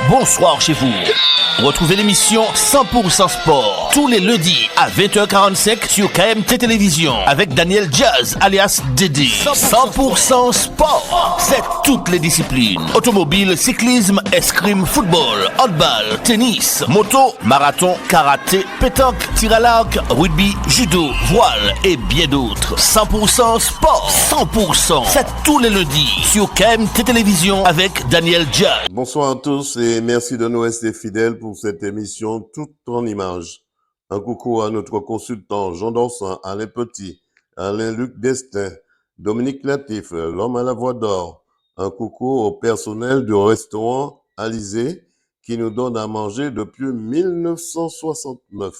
bonsoir chez vous. Retrouvez l'émission 100% Sport tous les lundis à 20h45 sur KMT Télévision avec Daniel Jazz alias Dédé. 100% Sport, c'est toutes les disciplines. Automobile, cyclisme, escrime, football, handball, tennis, moto, marathon, karaté, pétanque, tir à l'arc, rugby, judo, voile et bien d'autres. 100% Sport, 100%, c'est tous les lundis sur KMT Télévision avec Daniel Jazz. Bonsoir à tous et merci de nous rester fidèles pour cette émission toute en images. Un coucou à notre consultant Jean Dorsan, Alain Petit, Alain-Luc Destin, Dominique Latif, l'homme à la voix d'or. Un coucou au personnel du restaurant Alizé qui nous donne à manger depuis 1969.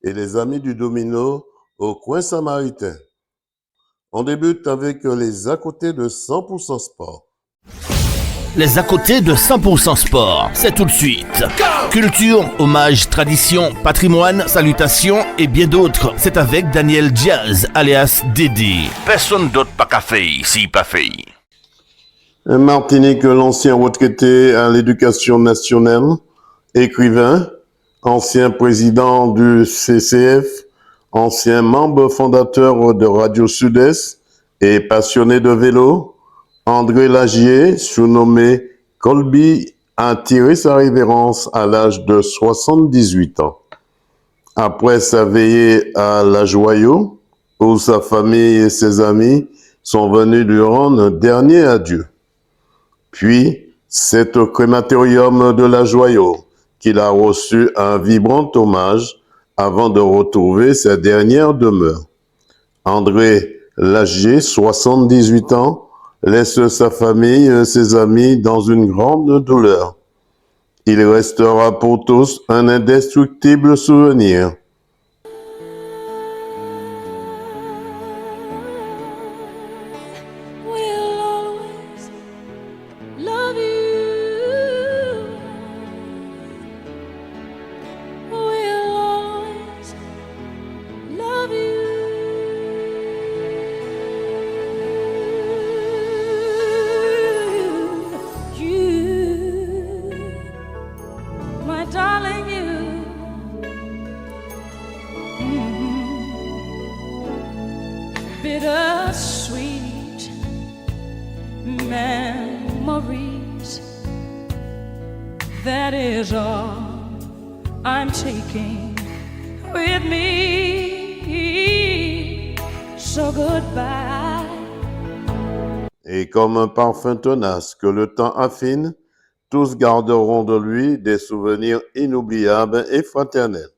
Et les amis du Domino au coin samaritain. On débute avec les à côté de 100% Sport. Les à côté de 100% Sport, c'est tout de suite. Culture, hommage, tradition, patrimoine, salutations et bien d'autres. C'est avec Daniel Jazz, alias Dédé. Personne d'autre pas qu'à faire, si pas fait. Martinique, l'ancien retraité à l'éducation nationale, écrivain, ancien président du CCF, ancien membre fondateur de Radio Sud-Est et passionné de vélo, André Lagier, surnommé Colby, a tiré sa révérence à l'âge de 78 ans. Après sa veillée à La Joyau, où sa famille et ses amis sont venus lui rendre un dernier adieu. Puis, c'est au crématorium de La Joyau qu'il a reçu un vibrant hommage avant de retrouver sa dernière demeure. André Lagier, 78 ans, laisse sa famille et ses amis dans une grande douleur. Il restera pour tous un indestructible souvenir. Bittersweet memories. That is all I'm taking with me. So goodbye. Et comme un parfum tenace que le temps affine, tous garderont de lui des souvenirs inoubliables et fraternels.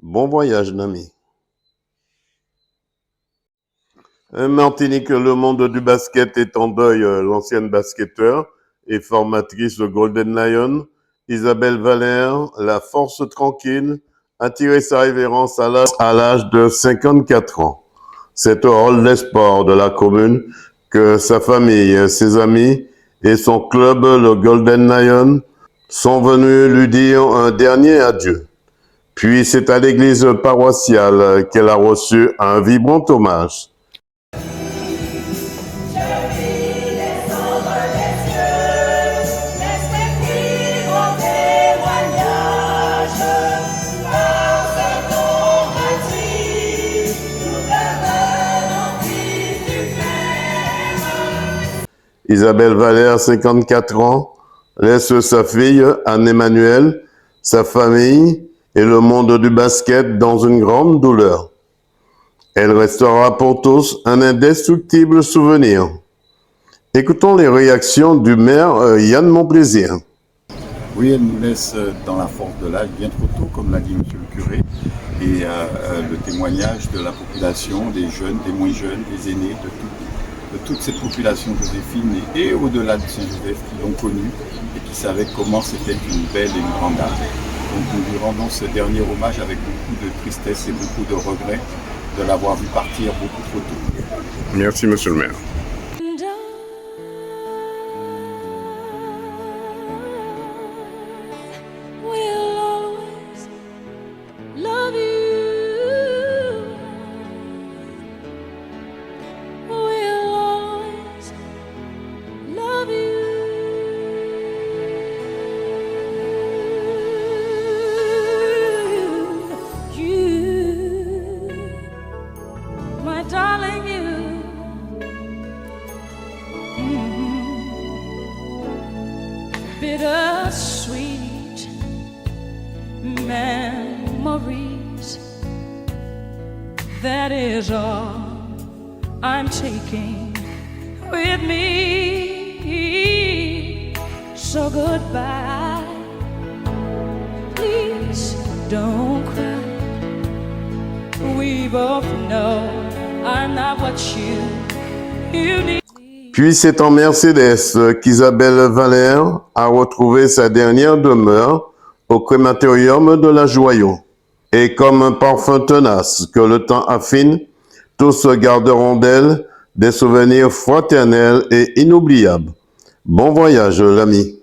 Bon voyage, Nami. Martinique, le monde du basket est en deuil. L'ancienne basketteur et formatrice de Golden Lion, Isabelle Valère, la force tranquille, a tiré sa révérence à l'âge de 54 ans. C'est au hall des sports de la commune que sa famille, ses amis et son club, le Golden Lion, sont venus lui dire un dernier adieu. Puis c'est à l'église paroissiale qu'elle a reçu un vibrant hommage. Isabelle Valère, 54 ans, laisse sa fille, Anne-Emmanuelle, sa famille et le monde du basket dans une grande douleur. Elle restera pour tous un indestructible souvenir. Écoutons les réactions du maire Yann Monplaisir. Oui, elle nous laisse dans la force de l'âge bien trop tôt, comme l'a dit monsieur le curé, et le témoignage de la population, des jeunes, des moins jeunes, des aînés, de toute cette population joséphine et au-delà de Saint-Joseph qui l'ont connue et qui savaient comment c'était une belle et une grande âme. Donc nous lui rendons ce dernier hommage avec beaucoup de tristesse et beaucoup de regret de l'avoir vu partir beaucoup trop tôt. Merci monsieur le maire. bittersweet memories. That is all I'm taking with me. So goodbye. Please don't cry. We both know I'm not what you need. Puis c'est en Mercedes qu'Isabelle Valère a retrouvé sa dernière demeure au crématorium de la Joyon. Et comme un parfum tenace que le temps affine, tous garderont d'elle des souvenirs fraternels et inoubliables. Bon voyage, l'ami.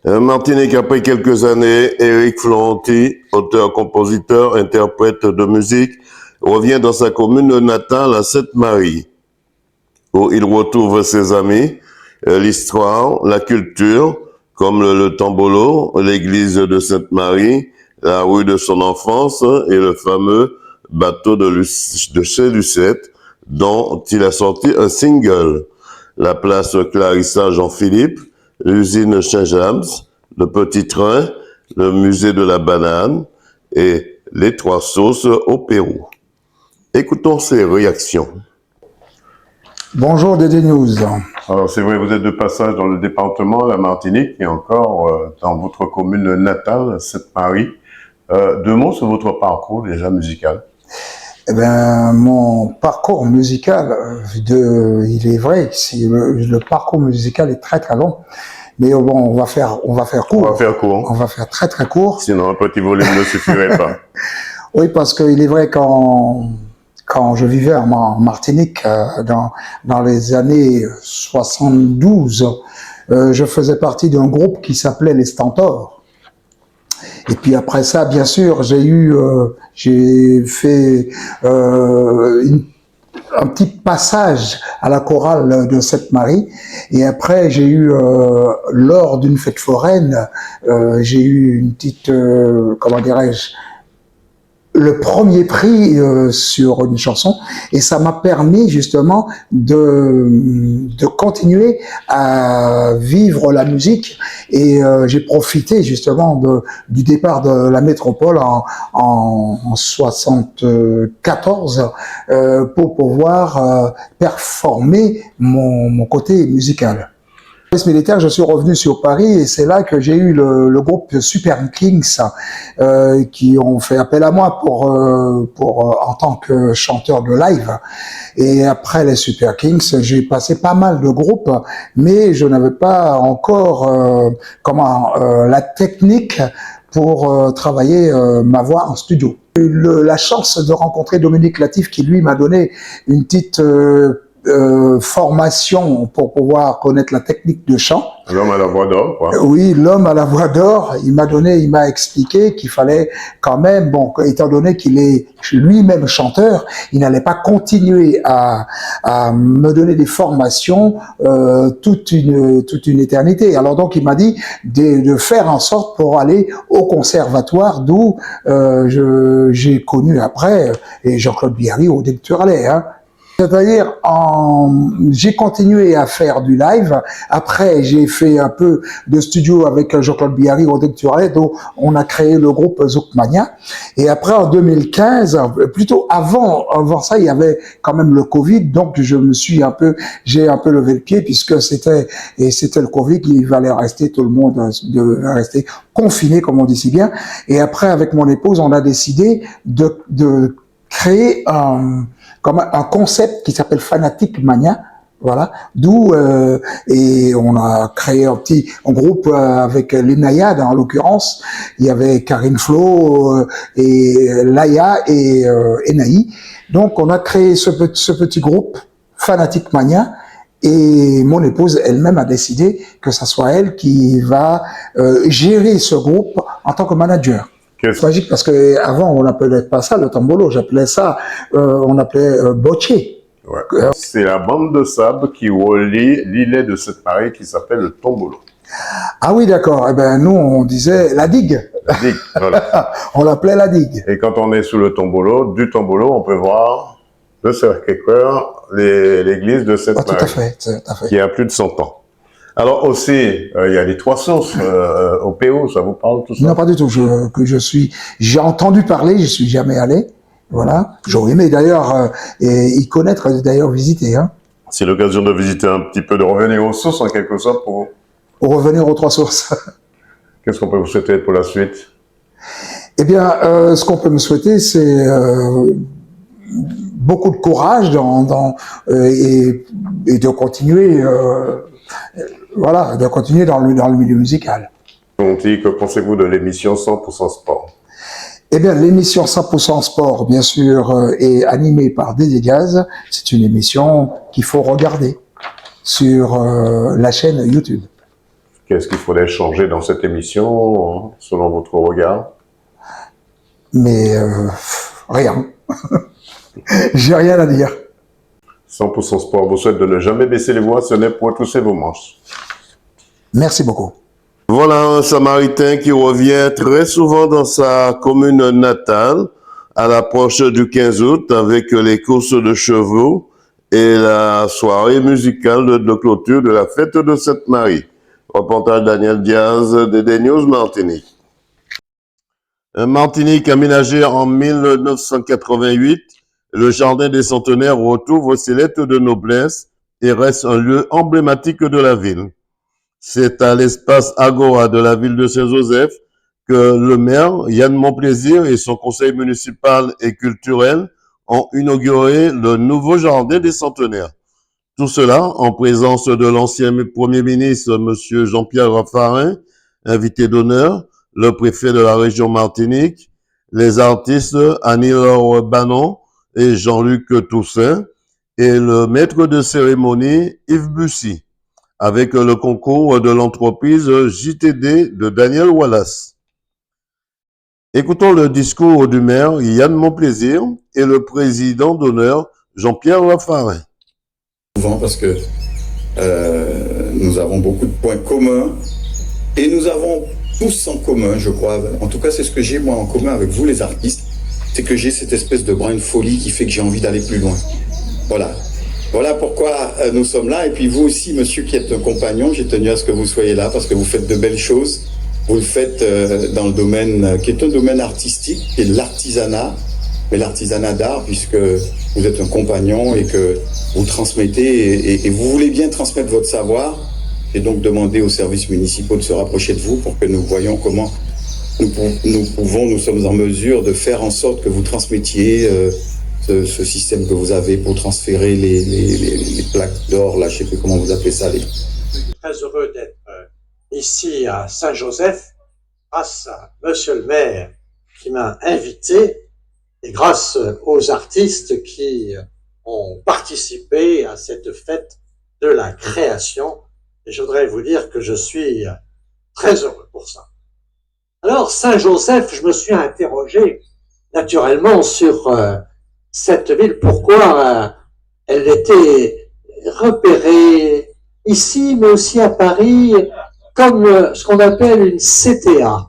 Martinique, après quelques années, Éric Florenti, auteur, compositeur, interprète de musique, revient dans sa commune natale à Sainte-Marie, où il retrouve ses amis, l'histoire, la culture, comme le Tombolo, l'église de Sainte-Marie, la rue de son enfance et le fameux bateau de chez Lucette, dont il a sorti un single. La place Clarissa Jean-Philippe, l'usine Saint-James, le Petit Train, le musée de la banane et les Trois Sauces au Pérou. Écoutons ses réactions. Bonjour DD News. Alors c'est vrai, vous êtes de passage dans le département, la Martinique, et encore dans votre commune natale, Sainte-Marie. Deux mots sur votre parcours déjà musical. Eh ben, mon parcours musical, il est vrai, le parcours musical est très très long, mais bon, on va faire court. On va faire court. On va faire très très court. Sinon un petit volume ne suffirait pas. Oui, parce qu'il est vrai quand je vivais en Martinique dans les années 72, je faisais partie d'un groupe qui s'appelait les Stentors. Et puis après ça, bien sûr, j'ai fait un petit passage à la chorale de Sainte-Marie. Et après, j'ai eu, lors d'une fête foraine, j'ai eu une petite, comment dirais-je, le premier prix sur une chanson, et ça m'a permis justement de continuer à vivre la musique, et j'ai profité justement du départ de la métropole en 74 pour pouvoir performer mon côté musical. Militaire, je suis revenu sur Paris et c'est là que j'ai eu le groupe Super Kings qui ont fait appel à moi pour en tant que chanteur de live. Et après les Super Kings, j'ai passé pas mal de groupes, mais je n'avais pas encore la technique pour travailler ma voix en studio. J'ai eu la chance de rencontrer Dominique Latif qui lui m'a donné une petite formation pour pouvoir connaître la technique de chant. L'homme à la voix d'or, quoi. Oui, l'homme à la voix d'or. Il m'a expliqué qu'il fallait quand même, bon, étant donné qu'il est lui-même chanteur, il n'allait pas continuer à me donner des formations toute une éternité. Alors donc il m'a dit de faire en sorte pour aller au conservatoire, d'où j'ai connu après et Jean-Claude Biarri au Délecturalais, hein. C'est-à-dire, j'ai continué à faire du live. Après, j'ai fait un peu de studio avec Jean-Claude Biarri au Délecturalais, dont on a créé le groupe Zoukmania. Et après, en 2015, plutôt avant ça, il y avait quand même le Covid, donc j'ai un peu levé le pied puisque c'était le Covid, il fallait rester, tout le monde devait rester confiné, comme on dit si bien. Et après, avec mon épouse, on a décidé de créer comme un concept qui s'appelle Fanatic Mania, voilà, d'où et on a créé un groupe avec les Naïades en l'occurrence, il y avait Karine Flo et Laïa et Naï, donc on a créé ce petit groupe Fanatic Mania. Et mon épouse elle-même a décidé que ça soit elle qui va gérer ce groupe en tant que manager. C'est magique parce que avant on n'appelait pas ça le tombolo, j'appelais ça, on appelait bocce. Ouais. C'est la bande de sable qui relie l'îlet de Sainte-Marie qui s'appelle le tombolo. Ah oui, d'accord. Eh ben nous on disait la digue. La digue, voilà. On l'appelait la digue. Et quand on est sous le tombolo, du tombolo, on peut voir le Sacré-Cœur, l'église de Sainte-Marie, tout à fait. Qui a plus de 100 ans. Alors aussi, il y a les trois sources au PO, ça vous parle tout ça? Non, pas du tout. J'ai entendu parler, je suis jamais allé. Voilà. J'aurais aimé d'ailleurs y connaître, d'ailleurs visiter, hein. C'est l'occasion de visiter un petit peu, de revenir aux sources en quelque sorte pour Revenir aux trois sources. Qu'est-ce qu'on peut vous souhaiter pour la suite? Eh bien, ce qu'on peut me souhaiter, c'est beaucoup de courage et de continuer, voilà, de continuer dans le milieu musical. Que pensez-vous de l'émission 100% Sport? Eh bien, l'émission 100% Sport, bien sûr, est animée par Dédé Gaz. C'est une émission qu'il faut regarder sur la chaîne YouTube. Qu'est-ce qu'il faudrait changer dans cette émission, selon votre regard? Mais rien. J'ai rien à dire. 100% Sport vous souhaite de ne jamais baisser les voix, ce n'est pour trousser vos manches. Merci beaucoup. Voilà un Samaritain qui revient très souvent dans sa commune natale à l'approche du 15 août avec les courses de chevaux et la soirée musicale de clôture de la fête de Sainte-Marie. Reportage Daniel Diaz de The News Martinique. Martinique aménagé en 1988, le Jardin des Centenaires retrouve ses lettres de noblesse et reste un lieu emblématique de la ville. C'est à l'espace Agora de la ville de Saint-Joseph que le maire Yann Monplaisir et son conseil municipal et culturel ont inauguré le nouveau Jardin des Centenaires. Tout cela en présence de l'ancien Premier ministre, Monsieur Jean-Pierre Raffarin, invité d'honneur, le préfet de la région Martinique, les artistes Annie-Laure Banon et Jean-Luc Toussaint, et le maître de cérémonie Yves Bussy, avec le concours de l'entreprise JTD de Daniel Wallace. Écoutons le discours du maire Yann Monplaisir et le président d'honneur Jean-Pierre Raffarin. Parce que nous avons beaucoup de points communs et nous avons tous en commun, je crois, en tout cas c'est ce que j'ai moi en commun avec vous les artistes, c'est que j'ai cette espèce de brin de folie qui fait que j'ai envie d'aller plus loin. Voilà pourquoi nous sommes là. Et puis vous aussi, monsieur qui êtes un compagnon, j'ai tenu à ce que vous soyez là parce que vous faites de belles choses. Vous le faites dans le domaine qui est un domaine artistique, qui est l'artisanat, mais l'artisanat d'art, puisque vous êtes un compagnon et que vous transmettez et vous voulez bien transmettre votre savoir. Et donc demander aux services municipaux de se rapprocher de vous pour que nous voyions comment nous sommes en mesure de faire en sorte que vous transmettiez ce système que vous avez pour transférer les plaques d'or, là, je ne sais plus comment vous appelez ça. Je suis très heureux d'être ici à Saint-Joseph grâce à monsieur le maire qui m'a invité et grâce aux artistes qui ont participé à cette fête de la création. Et je voudrais vous dire que je suis très heureux pour ça. Alors, Saint-Joseph, je me suis interrogé naturellement sur cette ville, pourquoi elle était repérée ici, mais aussi à Paris, comme ce qu'on appelle une CTA,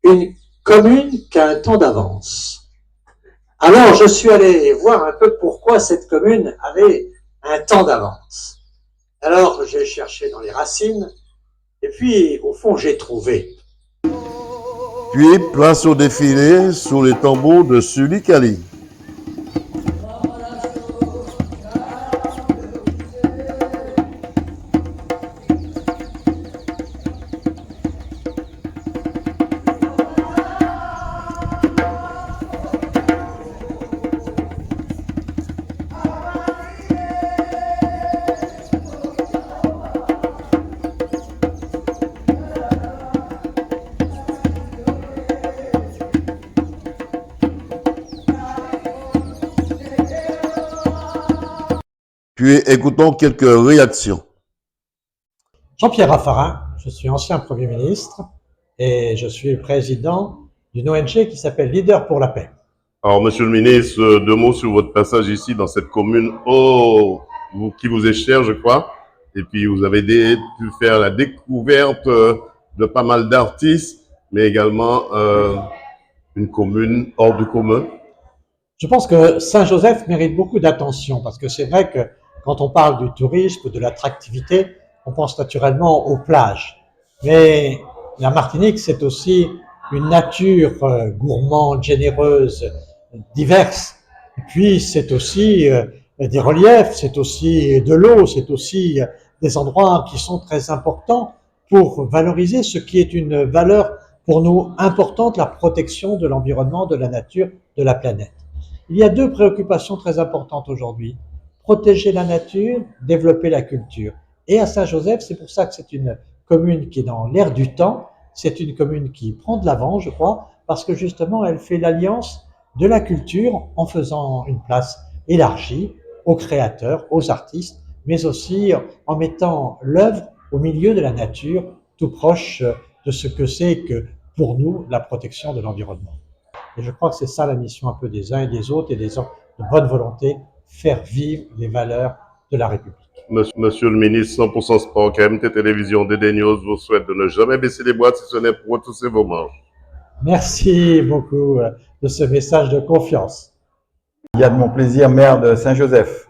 une commune qui a un temps d'avance. Alors, je suis allé voir un peu pourquoi cette commune avait un temps d'avance. Alors, j'ai cherché dans les racines, et puis, au fond, j'ai trouvé. Puis, place au défilé sous les tambours de Sully Kali. Puis écoutons quelques réactions. Jean-Pierre Raffarin, je suis ancien Premier ministre et je suis président d'une ONG qui s'appelle Leader pour la paix. Alors, monsieur le ministre, deux mots sur votre passage ici dans cette commune qui vous est chère, je crois. Et puis, vous avez pu faire la découverte de pas mal d'artistes, mais également une commune hors du commun. Je pense que Saint-Joseph mérite beaucoup d'attention parce que c'est vrai que quand on parle du tourisme, de l'attractivité, on pense naturellement aux plages. Mais la Martinique, c'est aussi une nature gourmande, généreuse, diverse. Et puis, c'est aussi des reliefs, c'est aussi de l'eau, c'est aussi des endroits qui sont très importants pour valoriser ce qui est une valeur pour nous importante, la protection de l'environnement, de la nature, de la planète. Il y a deux préoccupations très importantes aujourd'hui. Protéger la nature, développer la culture. Et à Saint-Joseph, c'est pour ça que c'est une commune qui est dans l'air du temps, c'est une commune qui prend de l'avant, je crois, parce que justement, elle fait l'alliance de la culture en faisant une place élargie aux créateurs, aux artistes, mais aussi en mettant l'œuvre au milieu de la nature, tout proche de ce que c'est que, pour nous, la protection de l'environnement. Et je crois que c'est ça la mission un peu des uns et des autres et des gens de bonne volonté, faire vivre les valeurs de la République. Monsieur le ministre, 100% Sport, KMT Télévision, DD News vous souhaite de ne jamais baisser les boîtes si ce n'est pour retrousser vos manches. Merci beaucoup de ce message de confiance. Il y a de mon plaisir, maire de Saint-Joseph.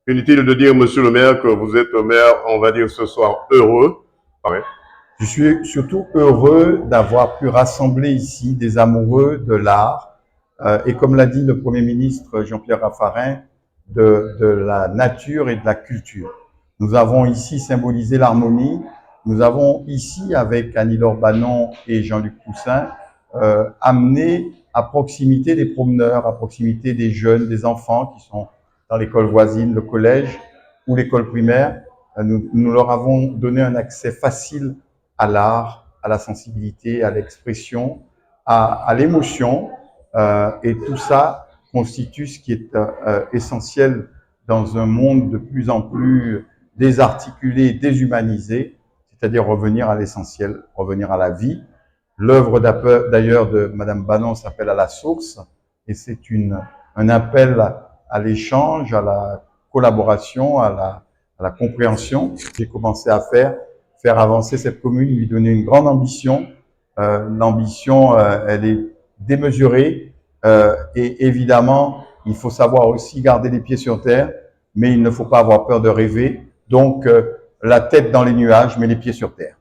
Inutile de dire, monsieur le maire, que vous êtes un maire, on va dire ce soir, heureux. Ouais. Je suis surtout heureux d'avoir pu rassembler ici des amoureux de l'art et comme l'a dit le Premier ministre Jean-Pierre Raffarin, de la nature et de la culture. Nous avons ici symbolisé l'harmonie. Nous avons ici, avec Annie-Laure Banon et Jean-Luc Poussin, amené à proximité des promeneurs, à proximité des jeunes, des enfants qui sont dans l'école voisine, le collège ou l'école primaire. Nous leur avons donné un accès facile à l'art, à la sensibilité, à l'expression, à l'émotion, et tout ça constitue ce qui est essentiel dans un monde de plus en plus désarticulé, déshumanisé, c'est-à-dire revenir à l'essentiel, revenir à la vie. L'œuvre d'ailleurs de Madame Banon s'appelle À la source, et c'est un appel à l'échange, à la collaboration, à la compréhension. J'ai commencé à faire avancer cette commune, lui donner une grande ambition. L'ambition, elle est démesurée, et évidemment, il faut savoir aussi garder les pieds sur terre, mais il ne faut pas avoir peur de rêver. Donc, la tête dans les nuages, mais les pieds sur terre.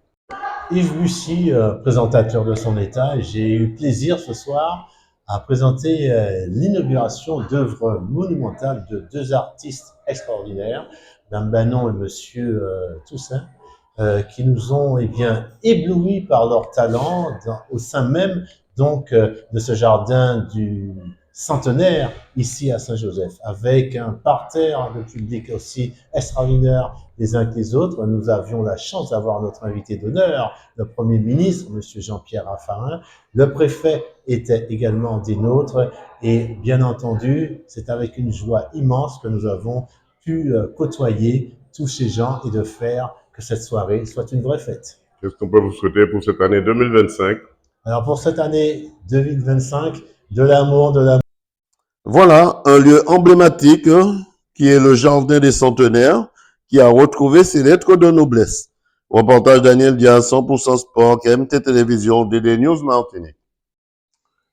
Yves Bussy, présentateur de son État, et j'ai eu plaisir ce soir à présenter l'inauguration d'œuvres monumentales de deux artistes extraordinaires, Mme Banon et Monsieur Toussaint, qui nous ont éblouis par leur talent au sein même donc de ce jardin du centenaire ici à Saint-Joseph, avec un parterre de public aussi extraordinaire les uns que les autres. Nous avions la chance d'avoir notre invité d'honneur, le Premier ministre, M. Jean-Pierre Raffarin. Le préfet était également des nôtres et bien entendu, c'est avec une joie immense que nous avons pu côtoyer tous ces gens et de faire que cette soirée soit une vraie fête. Qu'est-ce qu'on peut vous souhaiter pour cette année 2025? Alors pour cette année 2025, de l'amour, de la... Voilà un lieu emblématique qui est le Jardin des Centenaires, qui a retrouvé ses lettres de noblesse. Reportage Daniel Diaz, 100% Sport, KMT Télévision, DD News Martinique.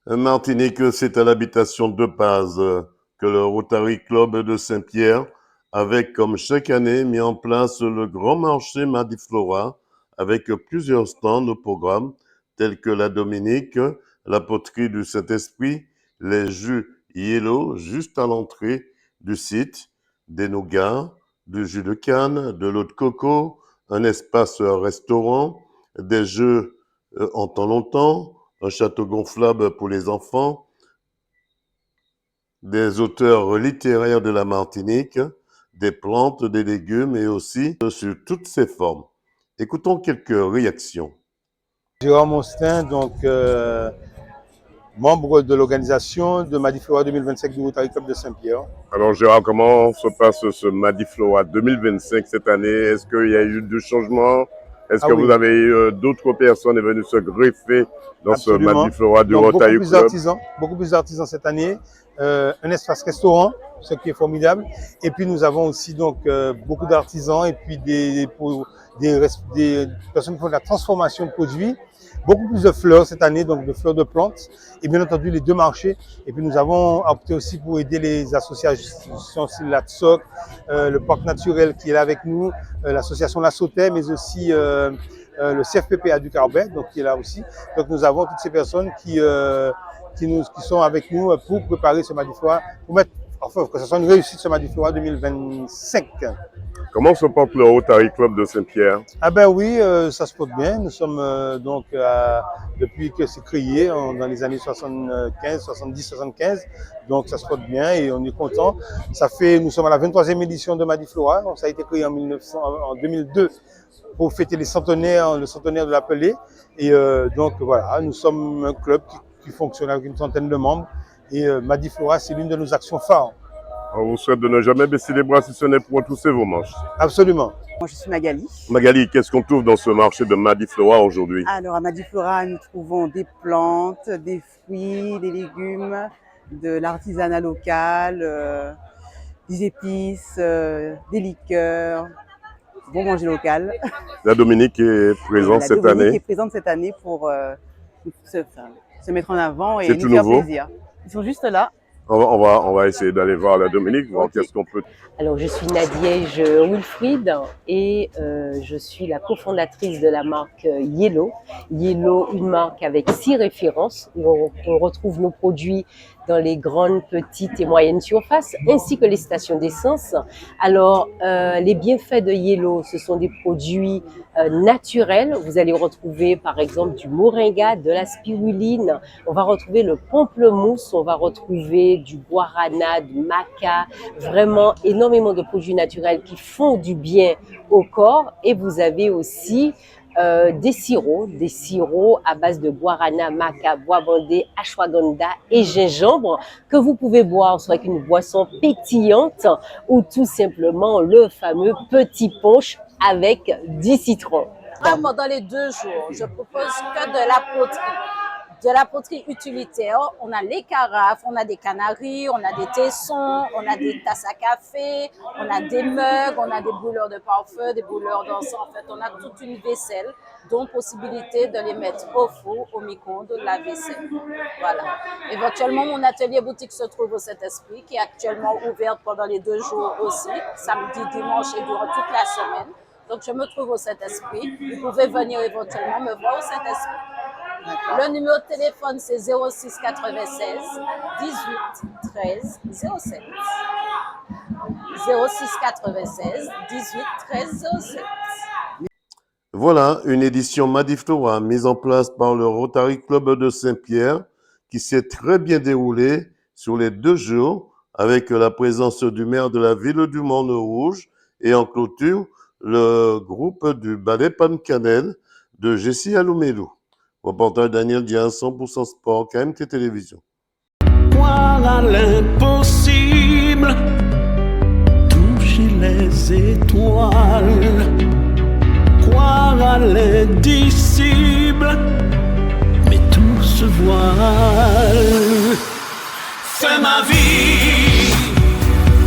Martinique, c'est à l'habitation de Paz que le Rotary Club de Saint-Pierre, avec comme chaque année mis en place le grand marché Madiflora, avec plusieurs stands au programme, tels que la Dominique, la poterie du Saint-Esprit, les jus Yellow juste à l'entrée du site, des nougats, du jus de canne, de l'eau de coco, un espace restaurant, des jeux en temps longtemps, un château gonflable pour les enfants, des auteurs littéraires de la Martinique, des plantes, des légumes et aussi sur toutes ses formes. Écoutons quelques réactions. Jérôme Austin, donc membre de l'organisation de Madiflora 2025 du Rotary Club de Saint-Pierre. Alors Gérard, comment se passe ce Madiflora 2025 cette année? Est-ce qu'il y a eu du changement? Est-ce que vous avez eu d'autres personnes venues se greffer dans Absolument. ce Madiflora du Donc, Rotary Club? Beaucoup plus d'artisans cette année, un espace restaurant, ce qui est formidable. Et puis nous avons aussi donc beaucoup d'artisans et puis des personnes qui font de la transformation de produits. beaucoup plus de fleurs cette année, donc de fleurs de plantes, et bien entendu les 2 marchés. Et puis nous avons opté aussi pour aider les associations, la TSOC, le Parc Naturel qui est là avec nous, l'association La Sautet, mais aussi le CFPPA du Carbet, donc qui est là aussi. Donc nous avons toutes ces personnes qui sont avec nous pour préparer ce Mardi Floral, pour mettre, enfin, que ce soit une réussite ce Mardi Floral 2025. Comment se porte le Rotary Club de Saint-Pierre? Ah ben oui, ça se porte bien. Nous sommes donc depuis que c'est créé dans les années 75, 70, 75, donc ça se porte bien et on est content. Nous sommes à la 23e édition de Mardi Floral. Ça a été créé en 2002 pour fêter le centenaire de l'Appelé. Et donc voilà, nous sommes un club qui fonctionne avec une centaine de membres et Mardi Floral, c'est l'une de nos actions phares. On vous souhaite de ne jamais baisser les bras si ce n'est pour retrousser vos manches. Absolument. Moi, je suis Magali. Magali, qu'est-ce qu'on trouve dans ce marché de Mardi Floral aujourd'hui? Alors, à Mardi Floral, nous trouvons des plantes, des fruits, des légumes, de l'artisanat local, des épices, des liqueurs, bon manger local. La Dominique est présente cette année. Dominique est présente cette année pour se mettre en avant et C'est nous tout faire nouveau. plaisir. Ils sont juste là. On va essayer d'aller voir la Dominique, voir qu'est-ce qu'on peut. Alors, je suis Nadège Wilfried et je suis la cofondatrice de la marque Yellow. Yellow, une marque avec 6 références où on retrouve nos produits dans les grandes, petites et moyennes surfaces, ainsi que les stations d'essence. Alors, les bienfaits de Yellow, ce sont des produits naturels. Vous allez retrouver, par exemple, du moringa, de la spiruline. On va retrouver le pamplemousse, on va retrouver du guarana, du maca, vraiment énormément de produits naturels qui font du bien au corps. Et vous avez aussi des sirops à base de guarana, maca, bois bandé, ashwagandha et gingembre que vous pouvez boire soit avec une boisson pétillante ou tout simplement le fameux petit punch avec 10 citrons. Pendant les 2 jours, je propose que de la poterie utilitaire. On a les carafes, on a des canaries, on a des tessons, on a des tasses à café, on a des mugs, on a des brûleurs de parfum, des brûleurs d'encens. En fait, on a toute une vaisselle, dont possibilité de les mettre au four, au micro-ondes, de la vaisselle. Voilà. Éventuellement, mon atelier boutique se trouve au Saint-Esprit, qui est actuellement ouvert pendant les 2 jours aussi, samedi, dimanche et durant toute la semaine. Donc, je me trouve au Saint-Esprit. Vous pouvez venir éventuellement me voir au Saint-Esprit. Le numéro de téléphone, c'est 06 96 18 13 07. 06 96 18 13 07. Voilà une édition Mardi Floral mise en place par le Rotary Club de Saint-Pierre qui s'est très bien déroulée sur les 2 jours avec la présence du maire de la ville du Monde-Rouge et en clôture le groupe du ballet Pan-Canel de Jessie Aloumélou. Reporter Daniel Diaz, 100% Sport, KMT Télévision. Croire à l'impossible, toucher les étoiles, croire à l'indicible, mais tout se voile. C'est ma vie,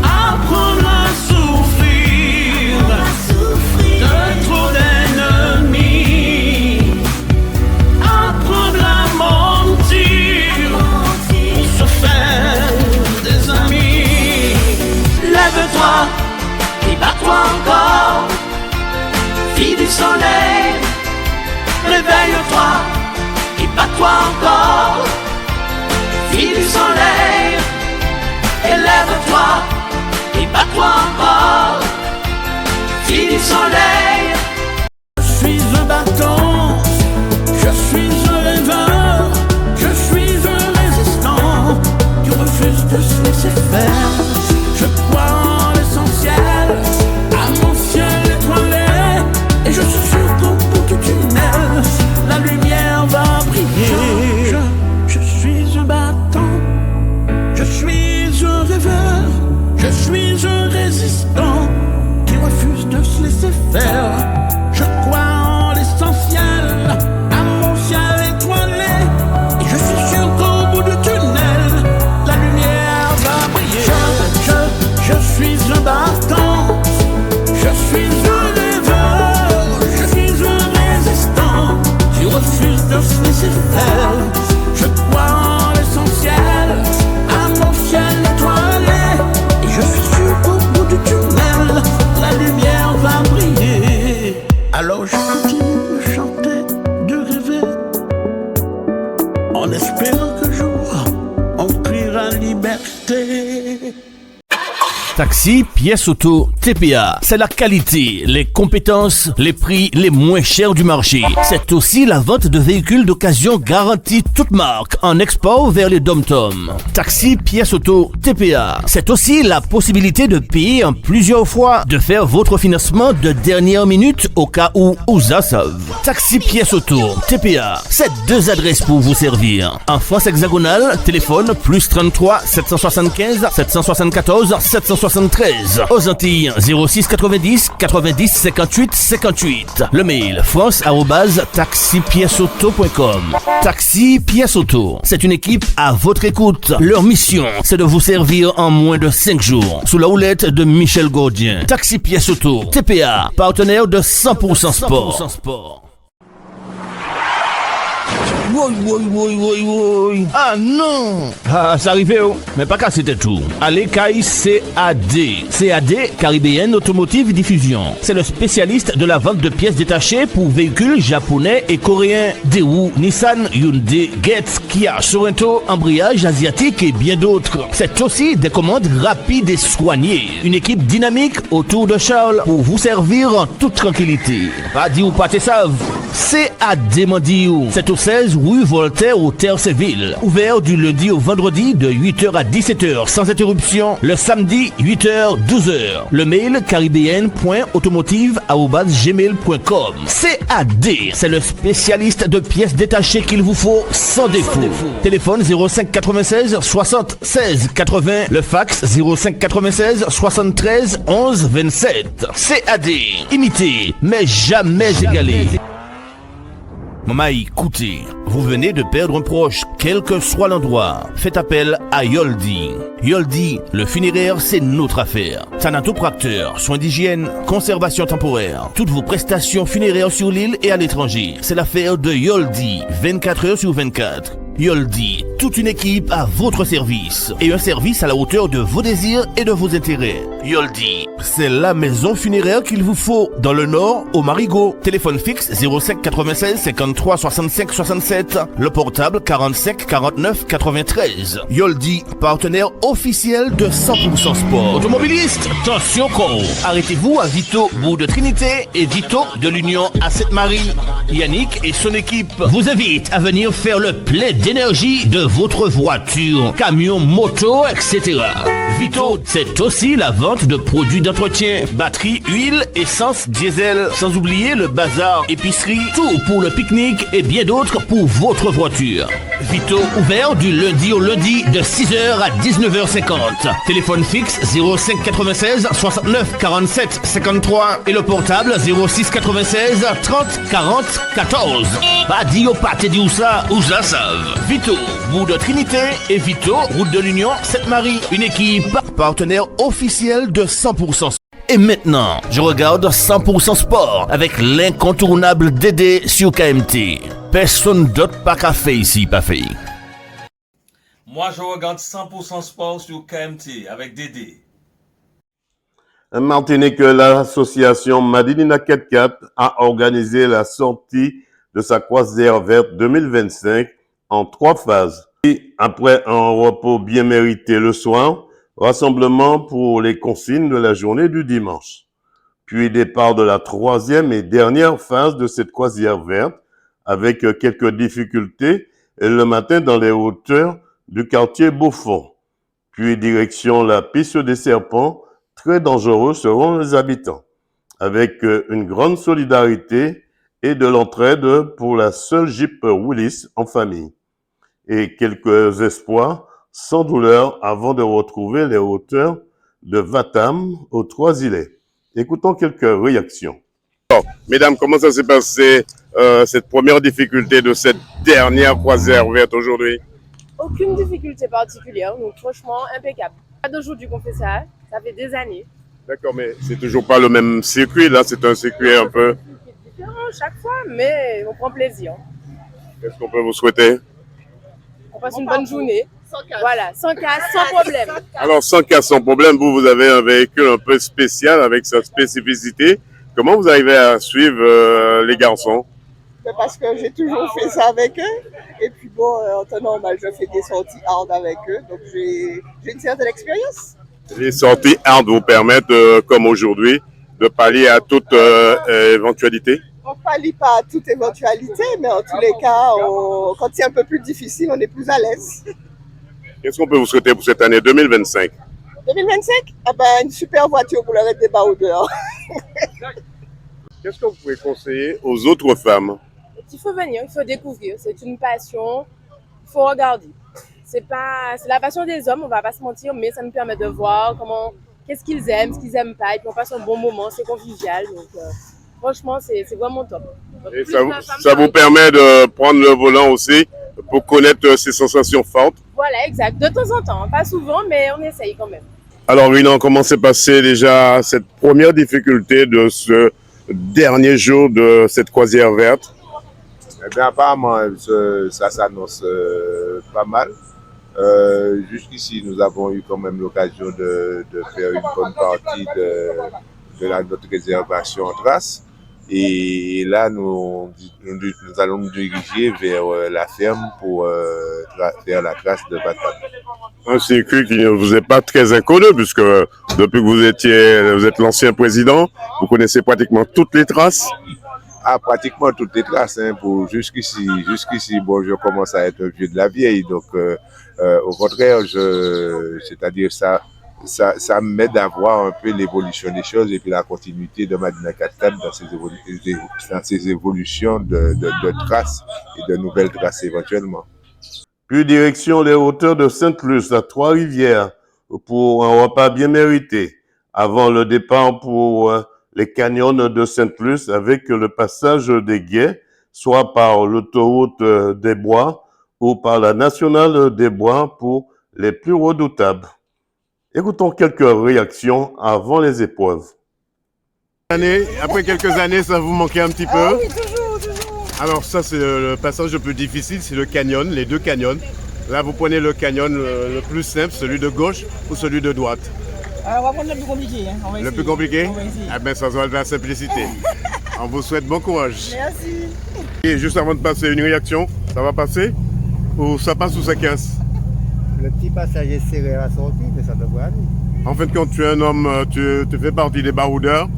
apprendre à souffrir, de trop d'ennemis, apprendre à mentir pour se faire des amis. Lève-toi et bats-toi encore, fille du soleil. Réveille-toi et bats-toi encore, fille du soleil. Élève-toi et bats-toi encore, fille du soleil. Je suis un battant, je suis un rêveur, je suis un résistant qui refuse de se laisser faire. Je crois en l'essentiel, à mon ciel étoilé, et je suis sûr qu'au bout du tunnel, la lumière va briller. Je suis un battant, je suis un rêveur, je suis un résistant qui refuse de se laisser faire. Eiffel. Je crois en l'essentiel, à mon ciel étoilé. Et je suis sûr qu'au bout du tunnel, la lumière va briller. Alors je continue de chanter, de rêver, en espérant qu'un jour on criera liberté. Taxi, pièce auto, TPA. C'est la qualité, les compétences, les prix les moins chers du marché. C'est aussi la vente de véhicules d'occasion garantie toute marque en export vers les dom-toms. Taxi, pièce auto, TPA. C'est aussi la possibilité de payer en plusieurs fois, de faire votre financement de dernière minute au cas où ça sauve. Taxi, pièce auto, TPA. C'est deux adresses pour vous servir. En France hexagonale, téléphone plus 33 775 774 773. Aux Antilles, 06 90 90 58 58. Le mail france@taxipièceauto.com. Taxi Pièce Auto. C'est une équipe à votre écoute. Leur mission, c'est de vous servir en moins de 5 jours. Sous la houlette de Michel Gaudien. Taxi Pièce Auto. TPA. Partenaire de 100% Sport. Oui. Ah non! Ah, ça arrivait, oh. Mais pas qu'à c'était tout. Allez, Kai CAD. CAD, Caribbean Automotive Diffusion. C'est le spécialiste de la vente de pièces détachées pour véhicules japonais et coréens. Daewoo, Nissan, Hyundai, Getz, Kia, Sorento, embrayage asiatique et bien d'autres. C'est aussi des commandes rapides et soignées. Une équipe dynamique autour de Charles pour vous servir en toute tranquillité. Pas dit ou pas t'es savent. CAD Mandiou. C'est au 16 rue Voltaire au Terre-Séville. Ouvert du lundi au vendredi de 8h à 17h sans interruption. Le samedi 8h 12h. Le mail caribbean.automotive@gmail.com. CAD, c'est le spécialiste de pièces détachées qu'il vous faut sans défaut. Téléphone 05 96 60 16 80. Le fax 05 96 73 11 27. CAD, imité mais jamais égalé. Maman, écoutez, vous venez de perdre un proche, quel que soit l'endroit. Faites appel à Yoldi. Yoldi, le funéraire, c'est notre affaire. Thanatopracteur, soins d'hygiène, conservation temporaire. Toutes vos prestations funéraires sur l'île et à l'étranger. C'est l'affaire de Yoldi, 24 heures sur 24. Yoldi, toute une équipe à votre service et un service à la hauteur de vos désirs et de vos intérêts. Yoldi, c'est la maison funéraire qu'il vous faut dans le Nord au Marigot. Téléphone fixe 05 96 53 65 67. Le portable 45 49 93. Yoldi, partenaire officiel de 100% Sport. Automobiliste, attention con. Arrêtez-vous à Vito, bout de Trinité et Vito de l'Union à Sainte-Marie. Yannick et son équipe vous invitent à venir faire le plein d'énergie de votre voiture, camion, moto, etc. Vito, c'est aussi la vente de produits d'entretien, batterie, huile, essence, diesel, sans oublier le bazar, épicerie, tout pour le pique-nique et bien d'autres pour votre voiture. Vito, ouvert du lundi au lundi de 6h à 19h50. Téléphone fixe 05 96 69 47 53 et le portable 06 96 30 40 14. Pas dit au pâté dit où ça savent. Vito, bout de Trinité et Vito, route de l'Union, Sainte-Marie. Une équipe partenaire officielle de 100%. Et maintenant, je regarde 100% Sport avec l'incontournable Dédé sur KMT. Personne d'autre pas qu'à faire ici, pas fait. Moi, je regarde 100% Sport sur KMT avec Dédé. En Martinique, l'association Madinina 4-4 a organisé la sortie de sa croisière verte 2025 en 3 phases. Et après un repos bien mérité le soir, rassemblement pour les consignes de la journée du dimanche. Puis départ de la 3e et dernière phase de cette croisière verte avec quelques difficultés le matin dans les hauteurs du quartier Beaufort. Puis direction la piste des Serpents, très dangereux selon les habitants, avec une grande solidarité et de l'entraide pour la seule Jeep Willis en famille. Et quelques espoirs sans douleur avant de retrouver les hauteurs de Vatam aux Trois-Îlets. Écoutons quelques réactions. Bon, mesdames, comment ça s'est passé cette première difficulté de cette dernière croisière verte aujourd'hui? Aucune difficulté particulière, donc franchement impeccable. Pas d'aujourd'hui qu'on fait ça, ça fait des années. D'accord, mais c'est toujours pas le même circuit, là, c'est un circuit un peu... différent chaque fois, mais on prend plaisir. Qu'est-ce qu'on peut vous souhaiter? On passe une bonne journée. Voilà, sans casse, sans problème. Alors, sans casse, sans problème, vous avez un véhicule un peu spécial avec sa spécificité. Comment vous arrivez à suivre les garçons? Parce que j'ai toujours fait ça avec eux. Et puis bon, en temps normal, je fais des sorties hard avec eux. Donc j'ai une certaine expérience. Les sorties hard vous permettent, comme aujourd'hui, de pallier à toute éventualité? On ne pallie pas à toute éventualité, mais en tous les cas, quand c'est un peu plus difficile, on est plus à l'aise. Qu'est-ce qu'on peut vous souhaiter pour cette année 2025? 2025? Ah ben, une super voiture pour le raid des baroudeurs. Qu'est-ce que vous pouvez conseiller aux autres femmes? Il faut venir, il faut découvrir. C'est une passion, il faut regarder. C'est la passion des hommes, on va pas se mentir, mais ça nous permet de voir qu'est-ce qu'ils aiment, ce qu'ils aiment pas, et puis on passe un bon moment, c'est convivial. Donc franchement, c'est vraiment top. Donc, et ça vous permet de prendre le volant aussi pour connaître ces sensations fortes? Voilà, exact. De temps en temps, pas souvent, mais on essaye quand même. Alors, Rina, comment s'est passée déjà cette première difficulté de ce dernier jour de cette croisière verte? Eh bien, apparemment, ça s'annonce pas mal. Jusqu'ici, nous avons eu quand même l'occasion de faire une bonne partie de notre réservation en trace. Et là, nous allons nous diriger vers la ferme pour faire la trace de Batab. Un circuit qui ne vous est pas très inconnu, puisque depuis que vous êtes l'ancien président, vous connaissez pratiquement toutes les traces. Ah, pratiquement toutes les traces. Hein, jusqu'ici, bon, je commence à être vieux de la vieille. Donc, au contraire, c'est-à-dire ça m'aide à voir un peu l'évolution des choses et puis la continuité de Madina 4-4 dans ces évolutions de traces et de nouvelles traces éventuellement. Puis direction les hauteurs de Sainte-Luce à Trois-Rivières pour un repas bien mérité avant le départ pour les canyons de Sainte-Luce avec le passage des Guets, soit par l'autoroute des Bois ou par la nationale des Bois pour les plus redoutables. Écoutons quelques réactions avant les épreuves. Après quelques années, ça vous manquait un petit peu? Oui, toujours. Alors ça, c'est le passage le plus difficile, c'est le canyon, les deux canyons. Là, vous prenez le canyon le plus simple, celui de gauche ou celui de droite? On va prendre le plus compliqué. Hein. Le plus compliqué? On va essayer. Ah ben, ça va de la simplicité. On vous souhaite bon courage. Merci. Et juste avant de passer, une réaction, ça va passer? Ou ça passe ou ça casse? Le petit passage est serré à sortir, mais ça devrait aller. En fait, quand tu es un homme, tu fais partie des baroudeurs,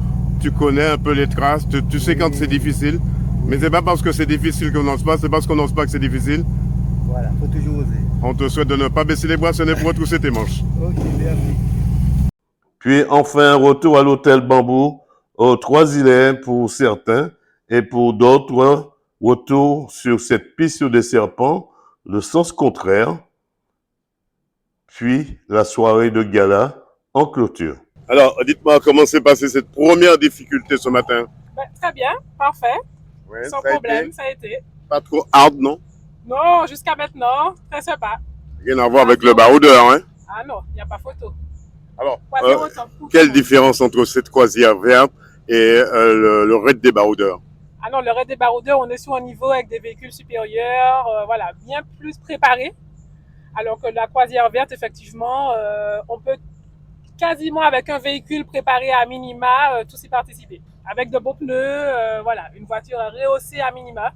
tu connais un peu les traces, tu sais quand c'est difficile. Mais c'est pas parce que c'est difficile qu'on n'ose pas, c'est parce qu'on n'ose pas que c'est difficile. Voilà, faut toujours oser. On te souhaite de ne pas baisser les bras, ce n'est pour retrousser tes manches. Ok, merci. Puis enfin, retour à l'hôtel Bambou, aux Trois-Îlets pour certains, et pour d'autres, retour sur cette piste des serpents, le sens contraire. Puis la soirée de gala en clôture. Alors, dites-moi, comment s'est passée cette première difficulté ce matin? Très bien, parfait. Ouais, sans problème, ça a été. Pas trop hard, non? Non, jusqu'à maintenant, très sympa. Rien à voir avec le baroudeur, hein? Ah non, il n'y a pas photo. Alors, quelle différence entre cette croisière verte et le raid des baroudeurs? Ah non, le raid des baroudeurs, on est sur un niveau avec des véhicules supérieurs, voilà, bien plus préparés. Alors que la croisière verte, effectivement, on peut quasiment avec un véhicule préparé à minima tous y participer. Avec de beaux pneus, voilà, une voiture rehaussée à minima.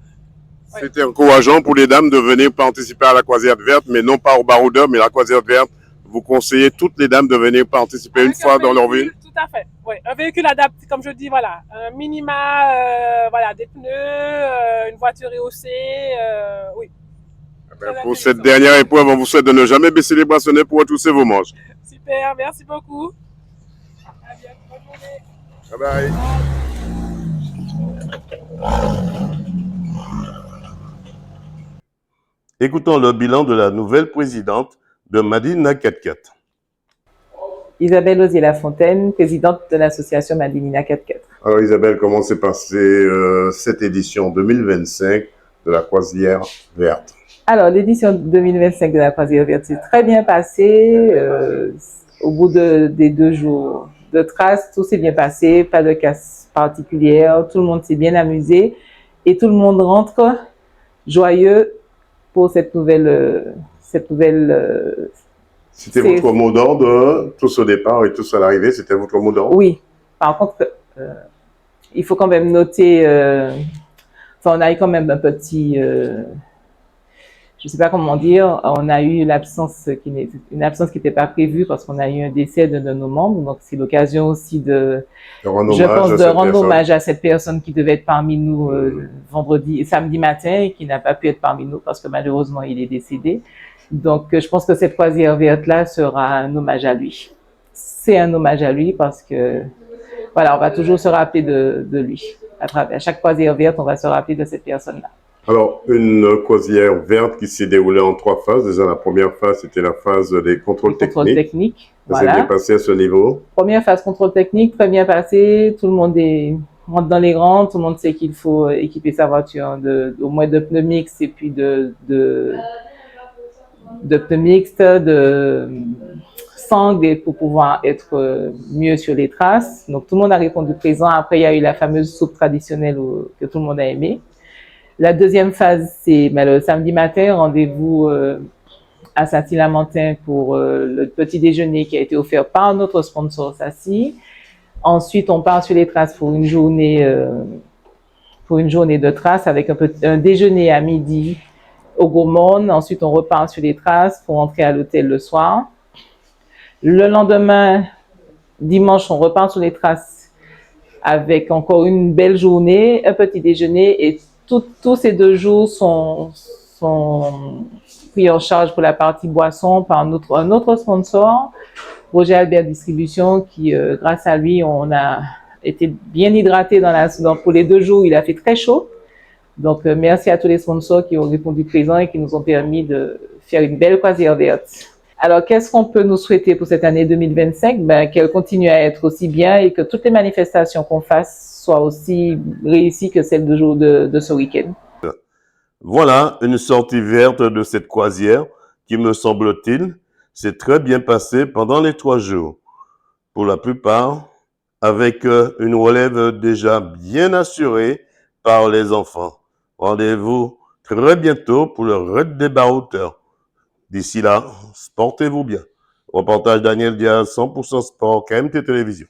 Ouais. C'était encourageant pour les dames de venir participer à la croisière verte, mais non pas au baroudeur, mais la croisière verte. Vous conseillez toutes les dames de venir participer une fois dans leur ville? Tout à fait. Oui, un véhicule adapté, comme je dis, voilà, un minima, voilà, des pneus, une voiture rehaussée, oui. Pour cette dernière épreuve, on vous souhaite de ne jamais baisser les bras, ce n'est pour retrousser vos manches. Super, merci beaucoup. À bientôt, bonne journée. Bye bye. Écoutons le bilan de la nouvelle présidente de Madina 4-4. Isabelle Osier-Lafontaine, présidente de l'association Madina 4-4. Alors Isabelle, comment s'est passée cette édition 2025 de la croisière verte? Alors, l'édition 2025 de la croisière verte s'est très bien passée. Au bout des 2 jours de trace, tout s'est bien passé, pas de casse particulière, tout le monde s'est bien amusé et tout le monde rentre joyeux pour cette nouvelle C'était votre mot d'ordre, tous au départ et tous à l'arrivée, c'était votre mot d'ordre? Oui. Par contre, il faut quand même noter, on a eu quand même un petit, je ne sais pas comment dire, on a eu une absence qui n'était pas prévue parce qu'on a eu un décès de nos membres. Donc, c'est l'occasion aussi de rendre hommage à cette personne qui devait être parmi nous samedi matin et qui n'a pas pu être parmi nous parce que malheureusement, il est décédé. Donc, je pense que cette croisière verte-là sera un hommage à lui. C'est un hommage à lui parce que, voilà, on va toujours se rappeler de lui. À chaque croisière verte, on va se rappeler de cette personne-là. Alors, une croisière verte qui s'est déroulée en 3 phases. Déjà, la première phase, c'était la phase des contrôles techniques. Ça s'est bien passé à ce niveau. Première phase contrôle technique, très bien passé. Tout le monde rentre dans les rangs. Tout le monde sait qu'il faut équiper sa voiture au moins de pneus mixtes et puis de pneus mixtes, de sangles pour pouvoir être mieux sur les traces. Donc, tout le monde a répondu présent. Après, il y a eu la fameuse soupe traditionnelle que tout le monde a aimée. La deuxième phase, c'est le samedi matin, rendez-vous à Saint-Lamentin pour le petit déjeuner qui a été offert par notre sponsor Sassi. Ensuite, on part sur les traces pour une journée de traces avec un déjeuner à midi au Gaumont. Ensuite, on repart sur les traces pour entrer à l'hôtel le soir. Le lendemain, dimanche, on repart sur les traces avec encore une belle journée, un petit déjeuner et tous ces 2 jours sont pris en charge pour la partie boisson par un autre sponsor, Roger Albert Distribution, qui, grâce à lui, on a été bien hydraté pour les 2 jours. Il a fait très chaud. Donc, merci à tous les sponsors qui ont répondu présent et qui nous ont permis de faire une belle croisière verte. Alors, qu'est-ce qu'on peut nous souhaiter pour cette année 2025? Qu'elle continue à être aussi bien et que toutes les manifestations qu'on fasse soient aussi réussies que celles de ce week-end. Voilà une sortie verte de cette croisière qui, me semble-t-il, s'est très bien passée pendant les 3 jours. Pour la plupart, avec une relève déjà bien assurée par les enfants. Rendez-vous très bientôt pour le Raid des Barouteurs. D'ici là, portez-vous bien. Reportage Daniel Diaz, 100% Sport, KMT Télévision.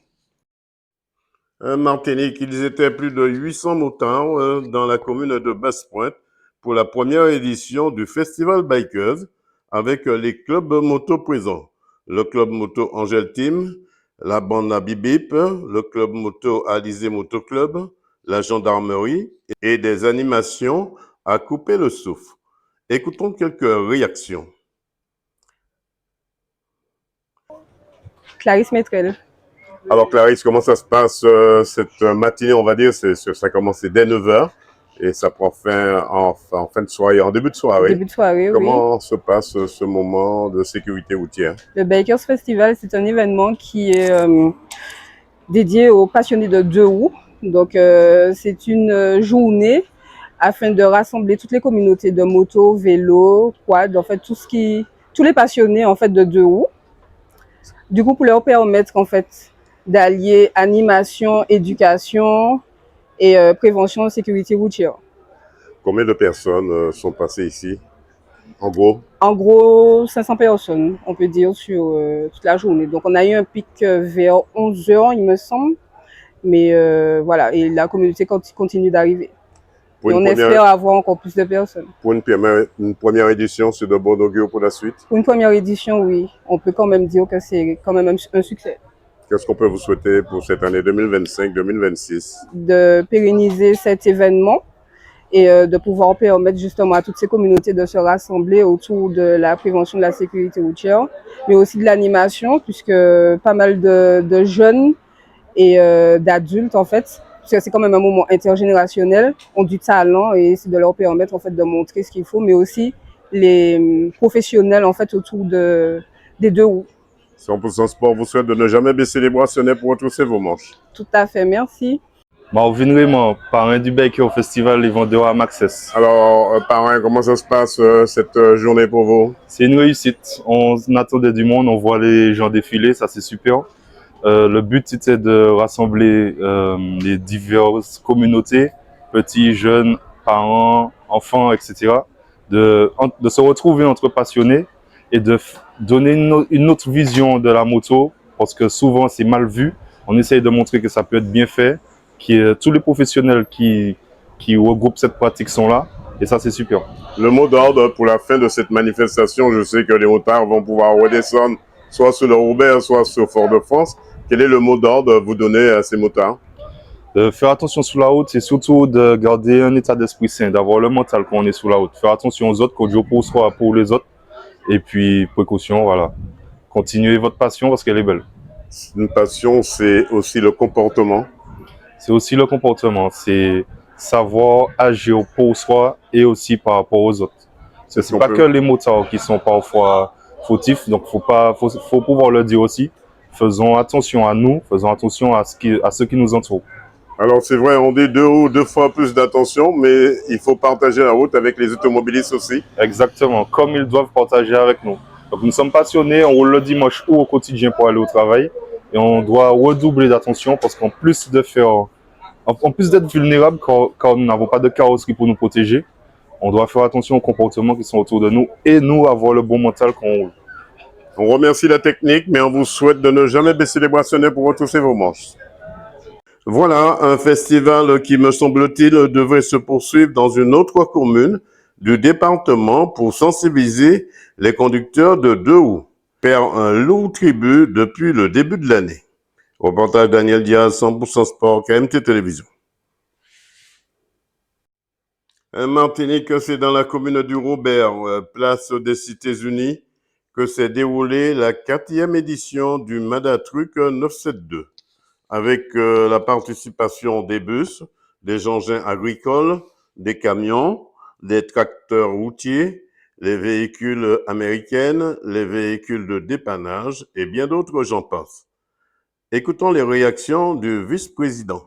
Martinique, ils étaient plus de 800 motards dans la commune de Basse-Pointe pour la première édition du Festival Bikers avec les clubs moto présents. Le club moto Angel Team, la bande à Bibip, le club moto Alizé Moto Club, la gendarmerie et des animations à couper le souffle. Écoutons quelques réactions. Clarisse Métrel. Alors Clarisse, comment ça se passe cette matinée, on va dire, ça a commencé dès 9h et ça prend fin en fin de soirée, en début de soirée. Début de soirée, Comment se passe ce moment de sécurité routière? Le Bikers Festival, c'est un événement qui est dédié aux passionnés de 2 roues. Donc c'est une journée afin de rassembler toutes les communautés de moto, vélo, quad, en fait tous les passionnés en fait de 2 roues. Du coup, pour leur permettre en fait d'allier animation, éducation et prévention de sécurité routière. Combien de personnes sont passées ici, en gros? En gros, 500 personnes, on peut dire, sur toute la journée. Donc, on a eu un pic vers 11h, il me semble. Mais voilà, et la communauté continue d'arriver. Et on espère avoir encore plus de personnes. Pour une première édition, c'est de bon augure pour la suite? Pour une première édition, oui. On peut quand même dire que c'est quand même un succès. Qu'est-ce qu'on peut vous souhaiter pour cette année 2025-2026? De pérenniser cet événement et de pouvoir permettre justement à toutes ces communautés de se rassembler autour de la prévention de la sécurité routière, mais aussi de l'animation, puisque pas mal de jeunes et d'adultes en fait, parce que c'est quand même un moment intergénérationnel, ont du talent et c'est de leur permettre en fait de montrer ce qu'il faut, mais aussi les professionnels en fait autour des 2 roues. 100% Sport vous souhaite de ne jamais baisser les bras, ce n'est pour retrousser vos manches. Tout à fait, merci. Marvin Raymond, parrain du Biker au Festival Les Vendeurs à Maxès. Alors, parrain, comment ça se passe cette journée pour vous? C'est une réussite. On attendait du monde, on voit les gens défiler, ça c'est super. Le but c'était de rassembler les diverses communautés, petits, jeunes, parents, enfants, etc. De se retrouver entre passionnés et de donner une autre vision de la moto, parce que souvent c'est mal vu. On essaye de montrer que ça peut être bien fait, tous les professionnels qui regroupent cette pratique sont là, et ça c'est super. Le mot d'ordre pour la fin de cette manifestation, je sais que les motards vont pouvoir redescendre soit sur le Robert, soit sur Fort-de-France. Quel est le mot d'ordre que vous donnez à ces motards? De faire attention sur la route et surtout de garder un état d'esprit sain, d'avoir le mental quand on est sur la route. Faire attention aux autres, qu'au jour soit pour les autres. Et puis, précaution, voilà. Continuez votre passion parce qu'elle est belle. Une passion, c'est aussi le comportement. C'est aussi le comportement. C'est savoir agir pour soi et aussi par rapport aux autres. C'est pas que les motards qui sont parfois fautifs, donc faut pouvoir le dire aussi. Faisons attention à nous, faisons attention à ceux qui nous entourent. Alors c'est vrai, on dit deux fois plus d'attention, mais il faut partager la route avec les automobilistes aussi. Exactement, comme ils doivent partager avec nous. Donc nous sommes passionnés, on roule le dimanche ou au quotidien pour aller au travail. Et on doit redoubler d'attention parce qu'en plus d'être vulnérables quand nous n'avons pas de carrosserie pour nous protéger, on doit faire attention aux comportements qui sont autour de nous et nous avoir le bon mental quand on roule. On remercie la technique, mais on vous souhaite de ne jamais baisser les bracelets pour retrousser vos manches. Voilà un festival qui, me semble-t-il, devrait se poursuivre dans une autre commune du département pour sensibiliser les conducteurs de deux roues. Perd un lourd tribut depuis le début de l'année. Reportage Daniel Diaz, 100% Sport, KMT Télévision. Martinique, c'est dans la commune du Robert, place des Cités-Unies, que s'est déroulée la 4e édition du Madatruc 972. Avec la participation des bus, des engins agricoles, des camions, des tracteurs routiers, les véhicules américains, les véhicules de dépannage et bien d'autres, j'en passe. Écoutons les réactions du vice-président.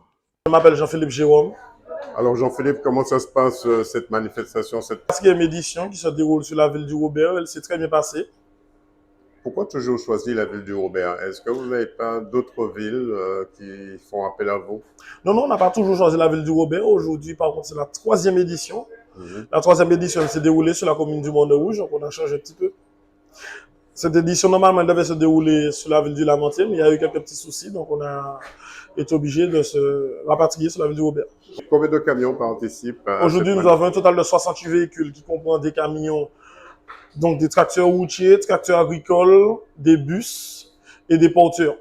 Je m'appelle Jean-Philippe Jérôme. Alors Jean-Philippe, comment ça se passe cette manifestation, cette 4e édition qui se déroule sur la ville du Robert, elle s'est très bien passée. Pourquoi toujours choisir la ville du Robert? Est-ce que vous n'avez pas d'autres villes qui font appel à vous? Non, on n'a pas toujours choisi la ville du Robert. Aujourd'hui, par contre, c'est la 3e édition. La 3e édition s'est déroulée sur la commune du Monde-Rouge, donc on a changé un petit peu. Cette édition, normalement, elle devait se dérouler sur la ville du Lamentier, mais il y a eu quelques petits soucis, donc on a été obligé de se rapatrier sur la ville du Robert. Combien de camions participent? Aujourd'hui, nous avons un total de 68 véhicules qui comprend des camions, donc des tracteurs routiers, tracteurs agricoles, des bus et des porteurs.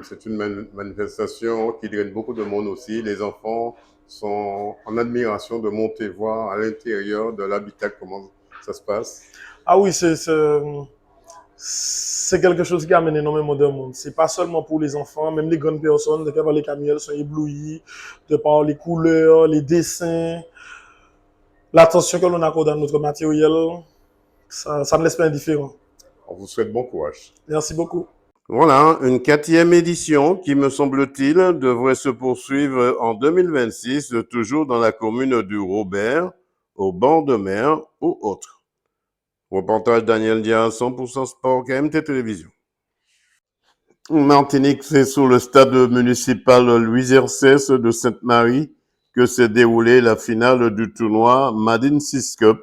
C'est une manifestation qui draine beaucoup de monde aussi. Les enfants sont en admiration de monter voir à l'intérieur de l'habitat comment ça se passe. Ah oui, c'est quelque chose qui amène énormément de monde. C'est pas seulement pour les enfants, même les grandes personnes, de voir les camions sont éblouis, de par les couleurs, les dessins, l'attention que l'on accorde à notre matériel. Ça me laisse pas indifférent. On vous souhaite bon courage. Merci beaucoup. Voilà, une 4e édition qui, me semble-t-il, devrait se poursuivre en 2026, toujours dans la commune du Robert, au bord de mer ou autre. Reportage Daniel Diaz, 100% Sport, KMT Télévision. Martinique, c'est sur le stade municipal Louis Hercès de Sainte-Marie que s'est déroulée la finale du tournoi Madin 6 Cup,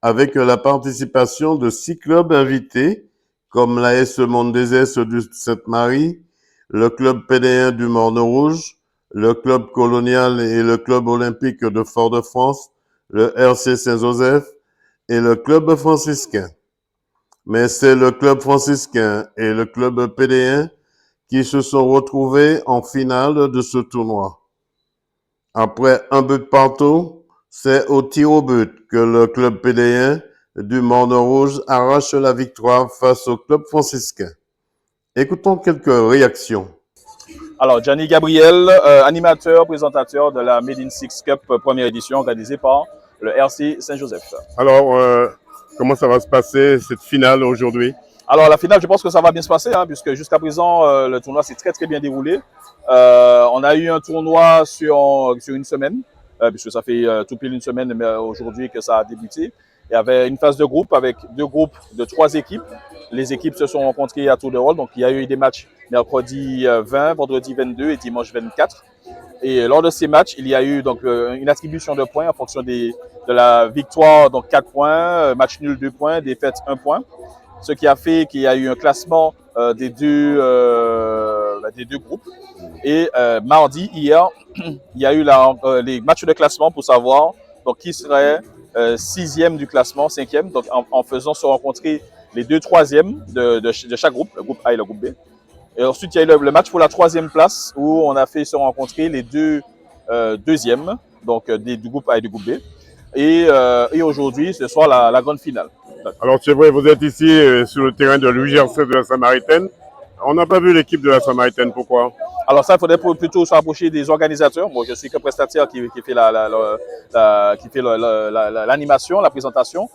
avec la participation de 6 clubs invités, comme l'AS Mondezès de Sainte-Marie, le club PD1 du Morne-Rouge, le club colonial et le club olympique de Fort-de-France, le RC Saint-Joseph et le club franciscain. Mais c'est le club franciscain et le club PD1 qui se sont retrouvés en finale de ce tournoi. Après un but partout, c'est au tir au but que le club PD1 du Morne-Rouge arrache la victoire face au club franciscain. Écoutons quelques réactions. Alors, Gianni Gabriel, animateur, présentateur de la Made in Six Cup première édition organisée par le RC Saint-Joseph. Alors, comment ça va se passer cette finale aujourd'hui? Alors, la finale, je pense que ça va bien se passer, puisque jusqu'à présent, le tournoi s'est très bien déroulé. On a eu un tournoi sur une semaine, puisque ça fait tout pile une semaine aujourd'hui que ça a débuté. Il y avait une phase de groupe avec 2 groupes de 3 équipes. Les équipes se sont rencontrées à tour de rôle. Donc, il y a eu des matchs mercredi 20, vendredi 22 et dimanche 24. Et lors de ces matchs, il y a eu donc une attribution de points en fonction de la victoire, donc 4 points, match nul 2 points, défaite 1 point. Ce qui a fait qu'il y a eu un classement des deux groupes. Et mardi, hier, il y a eu les matchs de classement pour savoir donc, qui serait 6e du classement, 5e, donc en faisant se rencontrer les 2 troisièmes de chaque groupe, le groupe A et le groupe B. Et ensuite, il y a eu le match pour la 3e place où on a fait se rencontrer les 2 deuxièmes, donc du groupe A et du groupe B. Et aujourd'hui, ce soir, la grande finale. Alors c'est vrai, vous êtes ici sur le terrain de l'UGRC de la Samaritaine. On n'a pas vu l'équipe de la Samaritaine, pourquoi? Alors ça, il faudrait plutôt se rapprocher des organisateurs. Moi, je suis que prestataire qui fait l'animation, la présentation.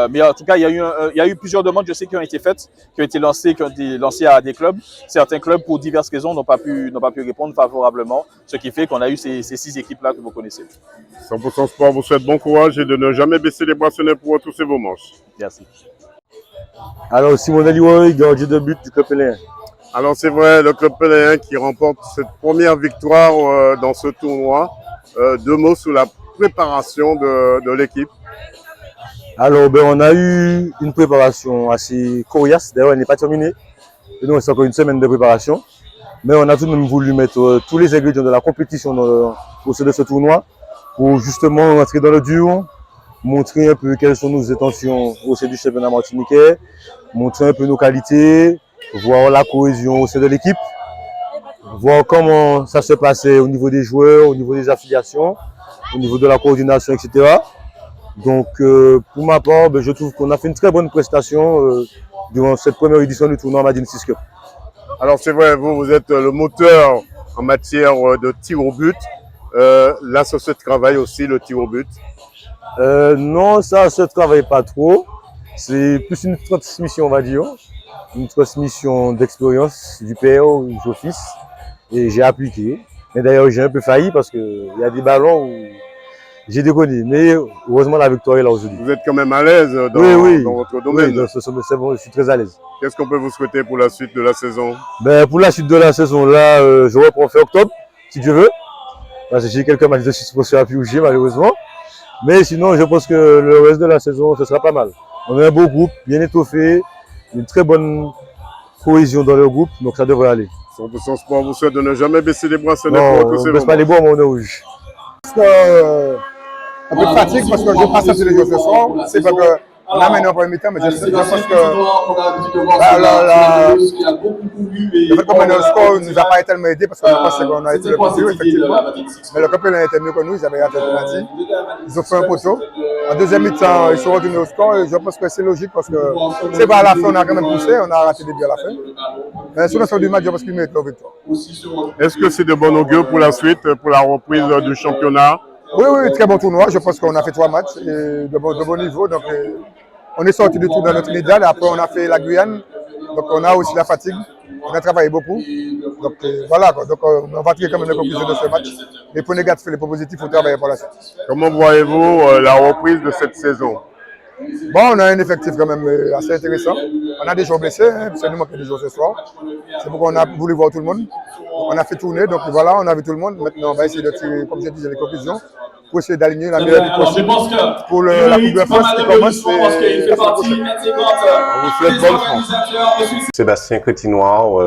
Mais en tout cas, il y a eu plusieurs demandes, je sais, qui ont été faites, qui ont été lancées à des clubs. Certains clubs, pour diverses raisons, n'ont pas pu répondre favorablement, ce qui fait qu'on a eu ces 6 équipes-là que vous connaissez. 100% Sport vous souhaite bon courage et de ne jamais baisser les bracelets pour retrousser vos manches. Merci. Alors, Simon Aliwoy, gardien de but du Club Péléen. Alors c'est vrai, le Club Péléen qui remporte cette première victoire dans ce tournoi. 2 mots sur la préparation de l'équipe. Alors, on a eu une préparation assez coriace. D'ailleurs, elle n'est pas terminée. Et donc, c'est encore une semaine de préparation. Mais on a tout de même voulu mettre tous les ingrédients de la compétition au sein de ce tournoi pour justement rentrer dans le dur, montrer un peu quelles sont nos intentions au sein du championnat martiniquais, montrer un peu nos qualités, voir la cohésion au sein de l'équipe, voir comment ça se passait au niveau des joueurs, au niveau des affiliations, au niveau de la coordination, etc. Donc, pour ma part, je trouve qu'on a fait une très bonne prestation durant cette première édition du tournoi Madin 6 Cup. Alors c'est vrai, vous êtes le moteur en matière de tir au but. Là, ça se travaille aussi, le tir au but. Non, ça ne se travaille pas trop. C'est plus une transmission, on va dire. Une transmission d'expérience du père au fils. Et j'ai appliqué. Et d'ailleurs, j'ai un peu failli parce qu'il y a des ballons où j'ai déconné. Mais heureusement, la victoire est là aujourd'hui. Vous êtes quand même à l'aise dans votre domaine. Oui, c'est bon, je suis très à l'aise. Qu'est-ce qu'on peut vous souhaiter pour la suite de la saison? Pour la suite de la saison, là, je reprends fin octobre, si Dieu veut. Parce que j'ai quelques matchs de suspension à Piouger, malheureusement. Mais sinon, je pense que le reste de la saison, ce sera pas mal. On a un beau groupe, bien étoffé, une très bonne cohésion dans le groupe, donc ça devrait aller. 100% Sport vous souhaite de ne jamais baisser les bras, ce non, on ne baisse pas les bras, mais on est rouge. Un peu de fatigue parce que je passe à tous les jours ce soir. C'est pas que on a mené en premier mi-temps, mais je pense que le fait qu'on mène le score ne nous a pas tellement aidé parce que je pense qu'on a été le plus dur, effectivement. Mais le Capelin était mieux que nous, ils avaient raté le penalty. Ils ont fait un poteau. En deuxième mi-temps, ils sont retournés au score et je pense que c'est logique parce que c'est pas à la fin, on a quand même poussé, on a raté des buts à la fin. Mais sur l'ensemble du match, je pense qu'ils méritent leur victoire. Est-ce que c'est de bon augure pour la suite, pour la reprise du championnat? Oui, très bon tournoi. Je pense qu'on a fait 3 matchs et de bon niveau. Donc, on est sorti du tournoi de Trinidad. Après, on a fait la Guyane. Donc, on a aussi la fatigue. On a travaillé beaucoup. Donc, voilà. Donc, on va tirer quand même les conclusions de ce match. Les points négatifs et les points positifs, il faut travailler pour la suite. Comment voyez-vous la reprise de cette saison? Bon, on a un effectif quand même assez intéressant. On a des joueurs blessés. Ça nous manque des joueurs ce soir. C'est pourquoi on a voulu voir tout le monde. On a fait tourner. Donc, voilà, on a vu tout le monde. Maintenant, on va essayer de tirer, comme je disais, les conclusions, pour essayer d'aligner la meilleure équipe possible pour la Coupe de France qui commence. Sébastien Crétinoir,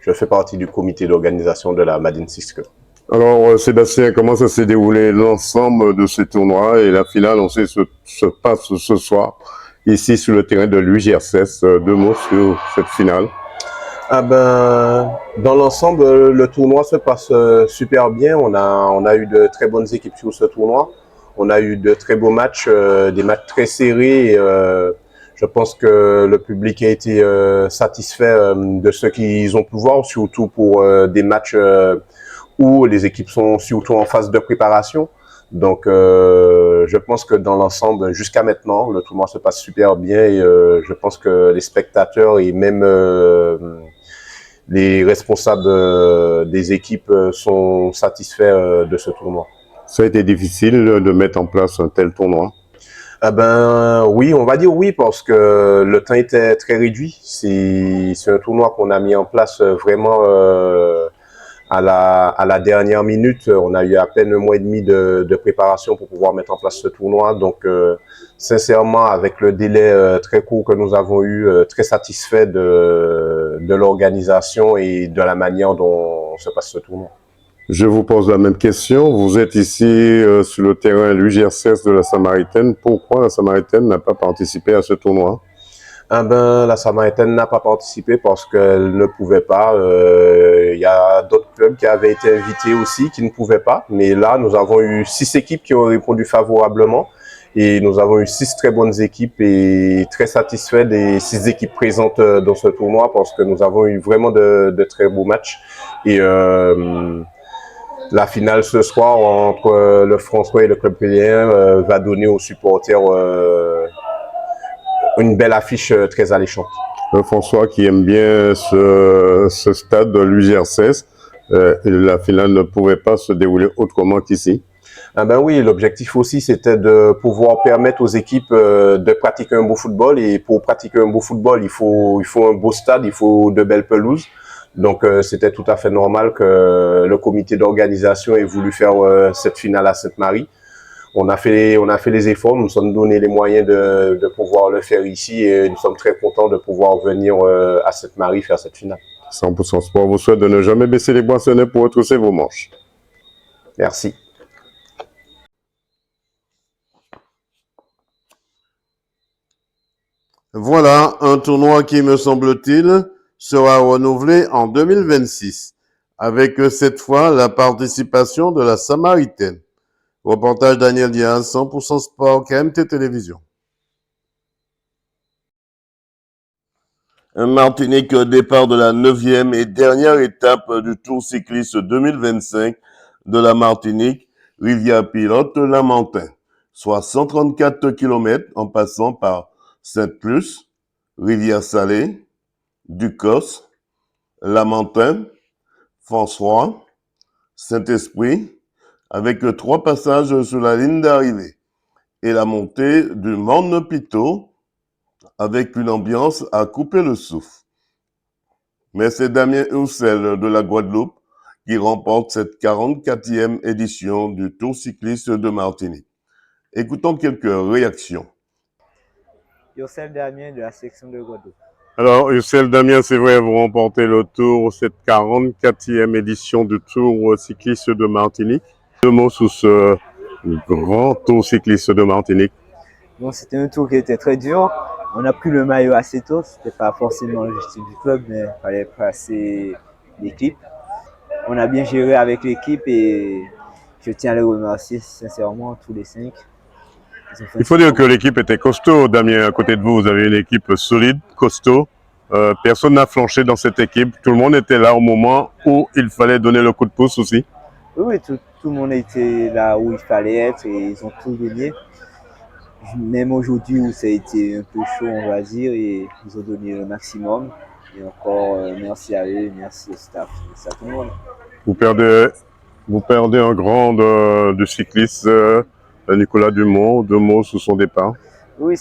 je fais partie du comité d'organisation de la Madin 6 Cup. Alors Sébastien, comment ça s'est déroulé l'ensemble de ce tournoi et la finale, on sait, se passe ce soir ici sur le terrain de l'UGRCS. 2 mots sur cette finale. Dans l'ensemble, le tournoi se passe super bien. On a eu de très bonnes équipes sur ce tournoi. On a eu de très beaux matchs, des matchs très serrés. Je pense que le public a été satisfait de ce qu'ils ont pu voir, surtout pour des matchs où les équipes sont surtout en phase de préparation. Donc, je pense que dans l'ensemble, jusqu'à maintenant, le tournoi se passe super bien et je pense que les spectateurs et même les responsables des équipes sont satisfaits de ce tournoi. Ça a été difficile de mettre en place un tel tournoi? Oui, on va dire oui, parce que le temps était très réduit. C'est un tournoi qu'on a mis en place vraiment à la dernière minute. On a eu à peine un mois et demi de préparation pour pouvoir mettre en place ce tournoi. Donc, sincèrement, avec le délai très court que nous avons eu, très satisfait de l'organisation et de la manière dont se passe ce tournoi. Je vous pose la même question. Vous êtes ici sur le terrain l'UGR16 de la Samaritaine. Pourquoi la Samaritaine n'a pas participé à ce tournoi? La Samaritaine n'a pas participé parce qu'elle ne pouvait pas. Il y a d'autres clubs qui avaient été invités aussi qui ne pouvaient pas. Mais là, nous avons eu 6 équipes qui ont répondu favorablement. Et nous avons eu 6 très bonnes équipes et très satisfaits des 6 équipes présentes dans ce tournoi parce que nous avons eu vraiment de très beaux matchs. Et la finale ce soir entre le François et le Club Pélien va donner aux supporters une belle affiche très alléchante. Le François qui aime bien ce stade de l'UGR16, la finale ne pouvait pas se dérouler autrement qu'ici. Oui, l'objectif aussi c'était de pouvoir permettre aux équipes de pratiquer un beau football et pour pratiquer un beau football il faut un beau stade, il faut de belles pelouses. Donc c'était tout à fait normal que le comité d'organisation ait voulu faire cette finale à Sainte-Marie. On a fait les efforts, nous nous sommes donné les moyens de pouvoir le faire ici et nous sommes très contents de pouvoir venir à Sainte-Marie faire cette finale. 100% Sport vous souhaite de ne jamais baisser les boissonnets pour retrousser vos manches. Merci. Voilà un tournoi qui, me semble-t-il, sera renouvelé en 2026, avec cette fois la participation de la Samaritaine. Reportage Daniel Diaz, 100% Sport, KMT Télévision. Martinique, départ de la 9e et dernière étape du Tour cycliste 2025 de la Martinique, Rivière-Pilote Lamentin, soit 134 km en passant par Sainte-Luce, Rivière-Salée, Ducos, Lamentin, François, Saint-Esprit, avec 3 passages sur la ligne d'arrivée et la montée du Morne-Pitot avec une ambiance à couper le souffle. Mais c'est Damien Roussel de la Guadeloupe qui remporte cette 44e édition du Tour cycliste de Martinique. Écoutons quelques réactions. Youssel Damien de la section de Guadeloupe. Alors, Youssel Damien, c'est vrai, vous remportez le Tour, cette 44e édition du Tour cycliste de Martinique. 2 mots sur ce grand Tour cycliste de Martinique. Bon, c'était un tour qui était très dur. On a pris le maillot assez tôt. C'était pas forcément l'objectif du club, mais il fallait passer l'équipe. On a bien géré avec l'équipe et je tiens à les remercier sincèrement, tous les 5. Il faut dire que l'équipe était costaud, Damien. À côté de vous, vous avez une équipe solide, costaud. Personne n'a flanché dans cette équipe. Tout le monde était là au moment où il fallait donner le coup de pouce aussi. Oui, tout le monde était là où il fallait être et ils ont tout donné. Même aujourd'hui où ça a été un peu chaud, on va dire, et ils ont donné le maximum. Et encore, merci à eux, merci au staff, merci à tout le monde. Vous perdez un grand du cycliste, Nicolas Dumont, 2 mots sous son départ. Oui,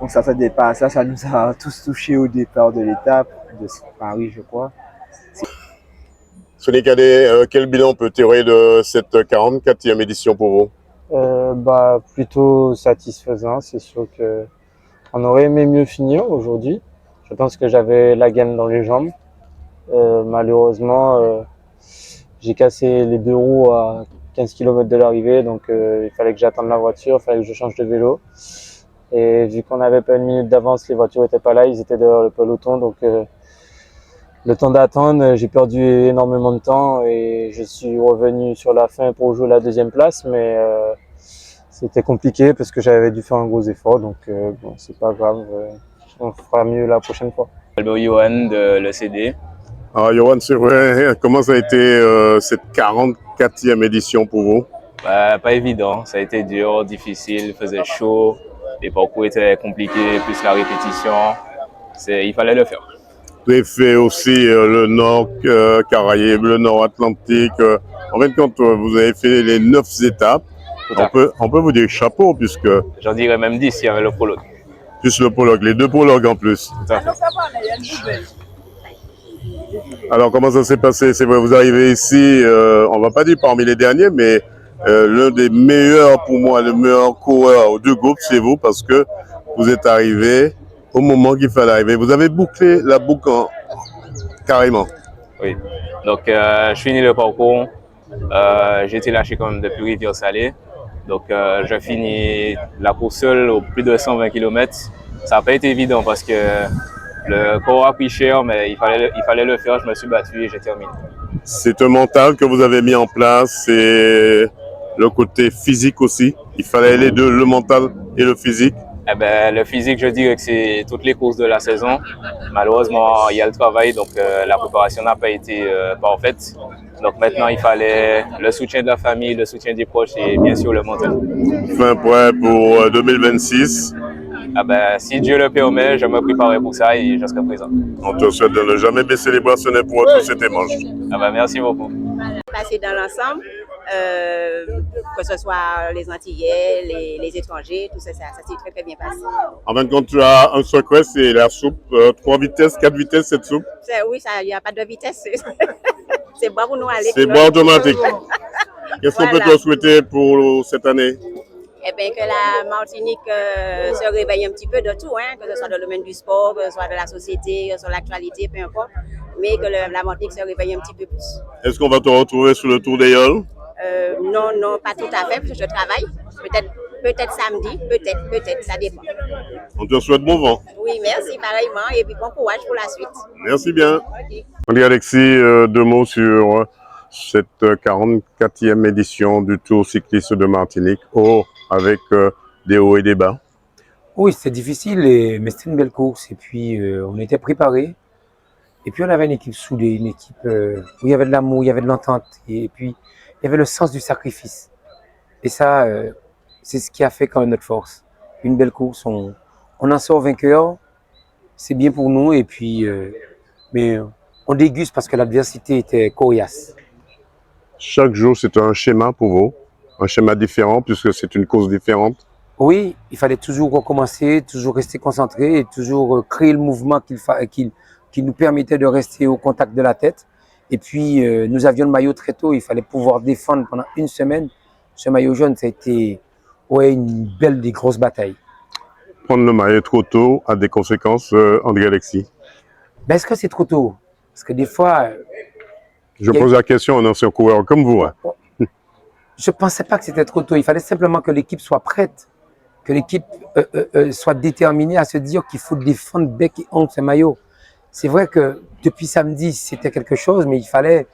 on ne s'attendait pas à ça, ça nous a tous touchés au départ de l'étape de Paris, je crois. Sonny Cadet, quel bilan peut tirer de cette 44e édition pour vous? Plutôt satisfaisant, c'est sûr qu'on aurait aimé mieux finir aujourd'hui. Je pense que j'avais la gaine dans les jambes. Malheureusement, j'ai cassé les 2 roues à 15 km de l'arrivée, donc il fallait que j'attende la voiture, il fallait que je change de vélo. Et vu qu'on n'avait pas 1 minute d'avance, les voitures n'étaient pas là, ils étaient derrière le peloton, donc le temps d'attendre, j'ai perdu énormément de temps et je suis revenu sur la fin pour jouer la 2e place, mais c'était compliqué parce que j'avais dû faire un gros effort, donc bon, c'est pas grave, on fera mieux la prochaine fois. Albert Johan de l'ECD. Alors Johan, c'est vrai, comment ça a été cette 44e édition pour vous? Pas évident, ça a été dur, difficile, il faisait chaud, les parcours étaient compliqués, plus la répétition, il fallait le faire. Vous avez fait aussi le Nord Caraïbes, le Nord Atlantique. En fait, quand vous avez fait les 9 étapes, on peut vous dire chapeau, puisque... J'en dirais même 10, il y avait le prologue. Plus le prologue, les 2 prologues en plus. Tout à fait. Alors, comment ça s'est passé? C'est vrai, vous arrivez ici, on va pas dire parmi les derniers, mais l'un des meilleurs, pour moi, le meilleur coureur du groupe, c'est vous, parce que vous êtes arrivé au moment qu'il fallait arriver. Vous avez bouclé la boucle carrément. Oui. Donc, je finis le parcours. J'ai été lâché quand même depuis Rivière-Salée. Donc, je finis la course seule au plus de 120 km. Ça n'a pas été évident parce que le corps a pris cher, mais il fallait le faire. Je me suis battu et j'ai terminé. C'est un mental que vous avez mis en place, c'est le côté physique aussi. Il fallait les deux, le mental et le physique. Eh ben, le physique, je dirais que c'est toutes les courses de la saison. Malheureusement, il y a le travail, donc la préparation n'a pas été parfaite. Donc maintenant, il fallait le soutien de la famille, le soutien des proches et bien sûr le mental. Fin prêt pour 2026. Ah ben, si Dieu le permet, je me préparerai pour ça et je serai présent. On te souhaite de ne jamais baisser les bras, ce n'est pour tous ces manches. Ah ben, merci beaucoup. Passer dans l'ensemble, que ce soit les Antillais, les étrangers, tout ça, ça s'est très très bien passé. En fin de compte, tu as un secret, c'est la soupe, 3 vitesses, 4 vitesses, cette soupe. Oui, il n'y a pas de vitesse. C'est bon pour nous aller. C'est bon automatique. Qu'est-ce qu'on peut te souhaiter pour cette année? Eh bien, que la Martinique se réveille un petit peu de tout, hein, que ce soit dans le domaine du sport, que ce soit de la société, que ce soit l'actualité, peu importe, mais que la Martinique se réveille un petit peu plus. Est-ce qu'on va te retrouver sur le Tour des Yoles? Non, pas tout à fait, parce que je travaille. Peut-être samedi, peut-être, ça dépend. On te souhaite bon vent. Oui, merci pareillement, et puis bon courage pour la suite. Merci bien. Okay. André Alexis, 2 mots sur cette 44e édition du Tour cycliste de Martinique, avec des hauts et des bas. Oui, c'était difficile, mais c'était une belle course. Et puis, on était préparés. Et puis, on avait une équipe soudée, une équipe où il y avait de l'amour, il y avait de l'entente. Et puis, il y avait le sens du sacrifice. Et ça, c'est ce qui a fait quand même notre force. Une belle course, on en sort vainqueur. C'est bien pour nous. Et puis, mais on déguste parce que l'adversité était coriace. Chaque jour, c'est un schéma pour vous, un schéma différent puisque c'est une course différente. Oui, il fallait toujours recommencer, toujours rester concentré et toujours créer le mouvement qui nous permettait de rester au contact de la tête. Et puis, nous avions le maillot très tôt, il fallait pouvoir défendre pendant une semaine. Ce maillot jaune, ça a été une belle des grosses batailles. Prendre le maillot trop tôt a des conséquences, André Alexis? Ben, est-ce que c'est trop tôt? Parce que des fois... Je pose la question à un ancien coureur comme vous. Hein. Je ne pensais pas que c'était trop tôt. Il fallait simplement que l'équipe soit prête, que l'équipe soit déterminée à se dire qu'il faut défendre bec et ongle ce maillot. C'est vrai que depuis samedi, c'était quelque chose, mais il fallait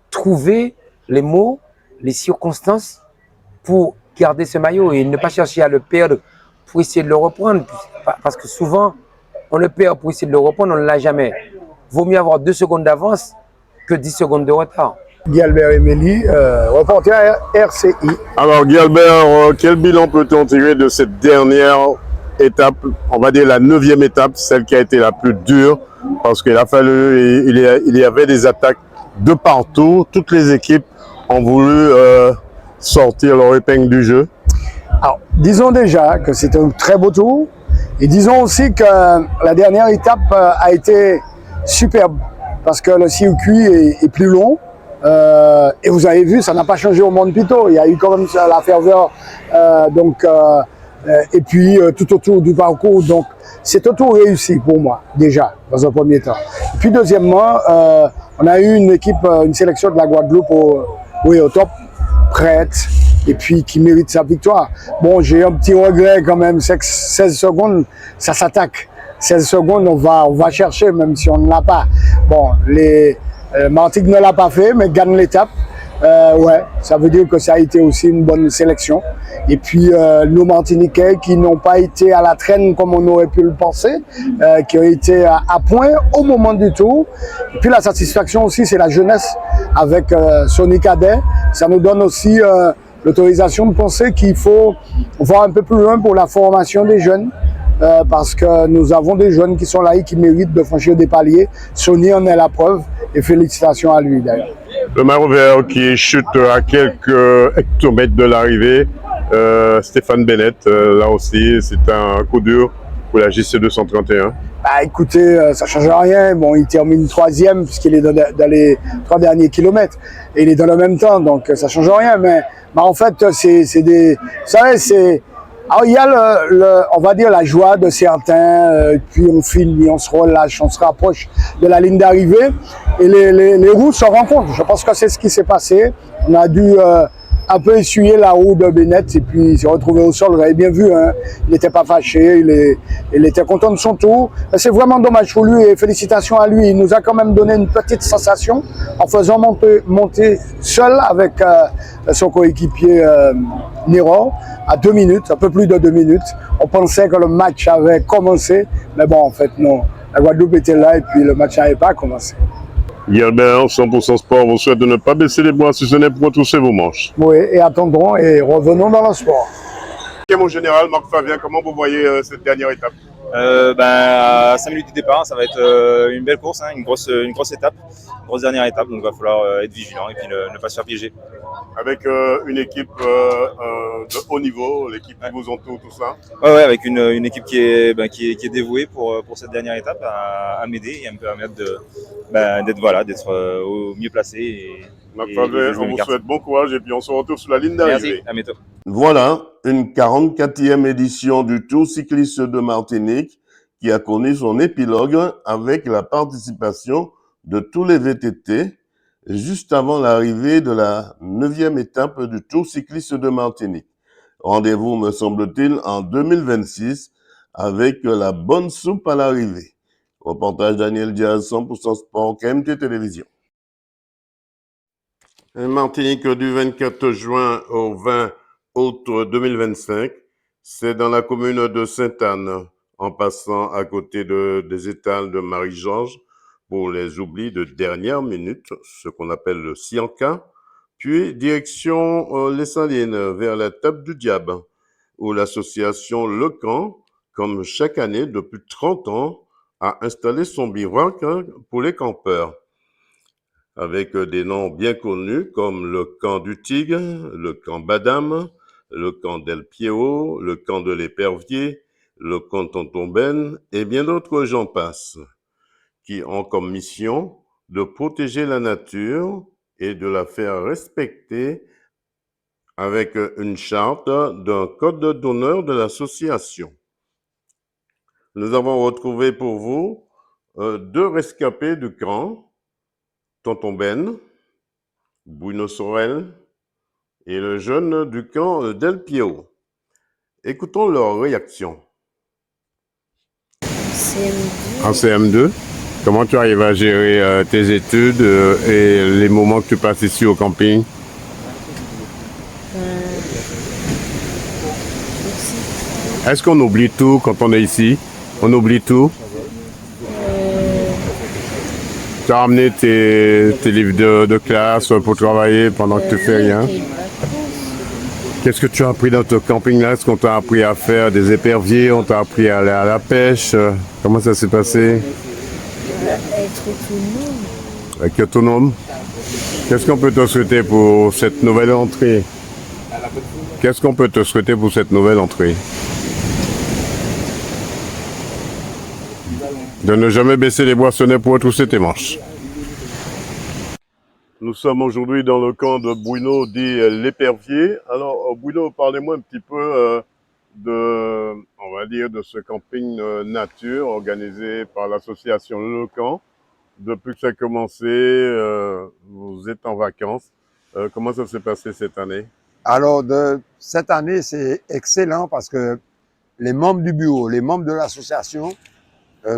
trouver les mots, les circonstances pour garder ce maillot et ne pas chercher à le perdre pour essayer de le reprendre. Parce que souvent, on le perd pour essayer de le reprendre, on ne l'a jamais. Vaut mieux avoir 2 secondes d'avance que 10 secondes de retard. Guy Albert Emery, reporter RCI. Alors Guy Albert, quel bilan peut-on tirer de cette dernière étape, on va dire la 9e étape, celle qui a été la plus dure, parce qu'il a fallu, il y avait des attaques de partout, toutes les équipes ont voulu sortir leur épingle du jeu. Alors, disons déjà que c'était un très beau tour, et disons aussi que la dernière étape a été superbe, parce que le circuit est plus long. Et vous avez vu, ça n'a pas changé au Mont-Pitot. Il y a eu quand même la ferveur, et puis tout autour du parcours. Donc, c'est un tour réussi pour moi, déjà, dans un premier temps. Et puis, deuxièmement, on a eu une sélection de la Guadeloupe au top, prête, et puis qui mérite sa victoire. Bon, j'ai un petit regret quand même, c'est que 16 secondes, ça s'attaque. 16 secondes, on va chercher, même si on ne l'a pas. Bon, Martinique ne l'a pas fait, mais gagne l'étape. Ouais, ça veut dire que ça a été aussi une bonne sélection. Et puis, nos Martiniquais qui n'ont pas été à la traîne comme on aurait pu le penser, qui ont été à point au moment du tour. Et puis, la satisfaction aussi, c'est la jeunesse avec Sonny Cadet. Ça nous donne aussi l'autorisation de penser qu'il faut voir un peu plus loin pour la formation des jeunes. Parce que nous avons des jeunes qui sont là et qui méritent de franchir des paliers. Sonny en est la preuve et félicitations à lui d'ailleurs. Le maillot vert qui chute à quelques hectomètres de l'arrivée, Stéphane Bennett, là aussi c'est un coup dur pour la JC 231? Bah écoutez, ça change rien. Bon, il termine 3e puisqu'il est dans les 3 derniers kilomètres. Et il est dans le même temps, donc ça change rien. Mais en fait, c'est des... Vous savez, c'est... Alors, il y a on va dire la joie de certains, puis on finit, on se relâche, on se rapproche de la ligne d'arrivée et les roues se rencontrent. Je pense que c'est ce qui s'est passé. On a dû un peu essuyer la roue de Bennett et puis il s'est retrouvé au sol. Vous avez bien vu, hein, il n'était pas fâché, il était content de son tour. C'est vraiment dommage pour lui et félicitations à lui. Il nous a quand même donné une petite sensation en faisant monter seul avec son coéquipier Nero à 2 minutes, un peu plus de 2 minutes. On pensait que le match avait commencé, mais bon, en fait, non. La Guadeloupe était là et puis le match n'avait pas commencé. Guilbert, 100% Sport vous souhaite de ne pas baisser les bras si ce n'est pour retrousser vos manches. Oui, et attendons et revenons dans le sport. Ok, mon général, Marc Fabien, comment vous voyez cette dernière étape? À 5 minutes du départ, ça va être une belle course, hein, une grosse étape, une grosse dernière étape, donc il va falloir être vigilant et puis ne pas se faire piéger. Avec une équipe de haut niveau, l'équipe qui vous entoure, tout ça? Ouais, avec une équipe qui est dévouée pour cette dernière étape à m'aider et à me permettre d'être au mieux placé. Marc Fabien, on vous souhaite bon courage et puis on se retrouve sur la ligne d'arrivée. Merci, à bientôt. Voilà, une 44e édition du Tour cycliste de Martinique qui a connu son épilogue avec la participation de tous les VTT juste avant l'arrivée de la 9e étape du Tour cycliste de Martinique. Rendez-vous, me semble-t-il, en 2026 avec la bonne soupe à l'arrivée. Reportage Daniel Diaz, 100% Sport, KMT Télévision. Martinique du 24 juin au 20 août 2025, c'est dans la commune de Sainte-Anne, en passant à côté des étals de Marie-Georges pour les oublis de dernière minute, ce qu'on appelle le Sianka, puis direction les Salines vers la Table du Diable, où l'association Le Camp, comme chaque année depuis 30 ans, a installé son bivouac pour les campeurs, avec des noms bien connus comme le camp du Tigre, le camp Badam, le camp d'El Piero, le camp de l'Épervier, le camp Tonton Ben et bien d'autres j'en passe, qui ont comme mission de protéger la nature et de la faire respecter avec une charte d'un code d'honneur de l'association. Nous avons retrouvé pour vous 2 rescapés du camp, Tonton Ben, Bruno Sorel et le jeune du camp d'El Piero. Écoutons leur réaction. En CM2, comment tu arrives à gérer tes études et les moments que tu passes ici au camping? Est-ce qu'on oublie tout quand on est ici? On oublie tout? Tu as ramené tes livres de classe pour travailler pendant que tu fais rien? Qu'est-ce que tu as appris dans ton camping-là? Est-ce qu'on t'a appris à faire des éperviers? On t'a appris à aller à la pêche? Comment ça s'est passé? Être autonome. Être autonome? Qu'est-ce qu'on peut te souhaiter pour cette nouvelle entrée? Qu'est-ce qu'on peut te souhaiter pour cette nouvelle entrée? De ne jamais baisser les boissonnets pour retrousser tes manches. Nous sommes aujourd'hui dans le camp de Bruno, dit l'Épervier. Alors, Bruno, parlez-moi un petit peu on va dire, de ce camping nature organisé par l'association Le Camp. Depuis que ça a commencé, vous êtes en vacances. Comment ça s'est passé cette année? Alors, cette année, c'est excellent parce que les membres du bureau, les membres de l'association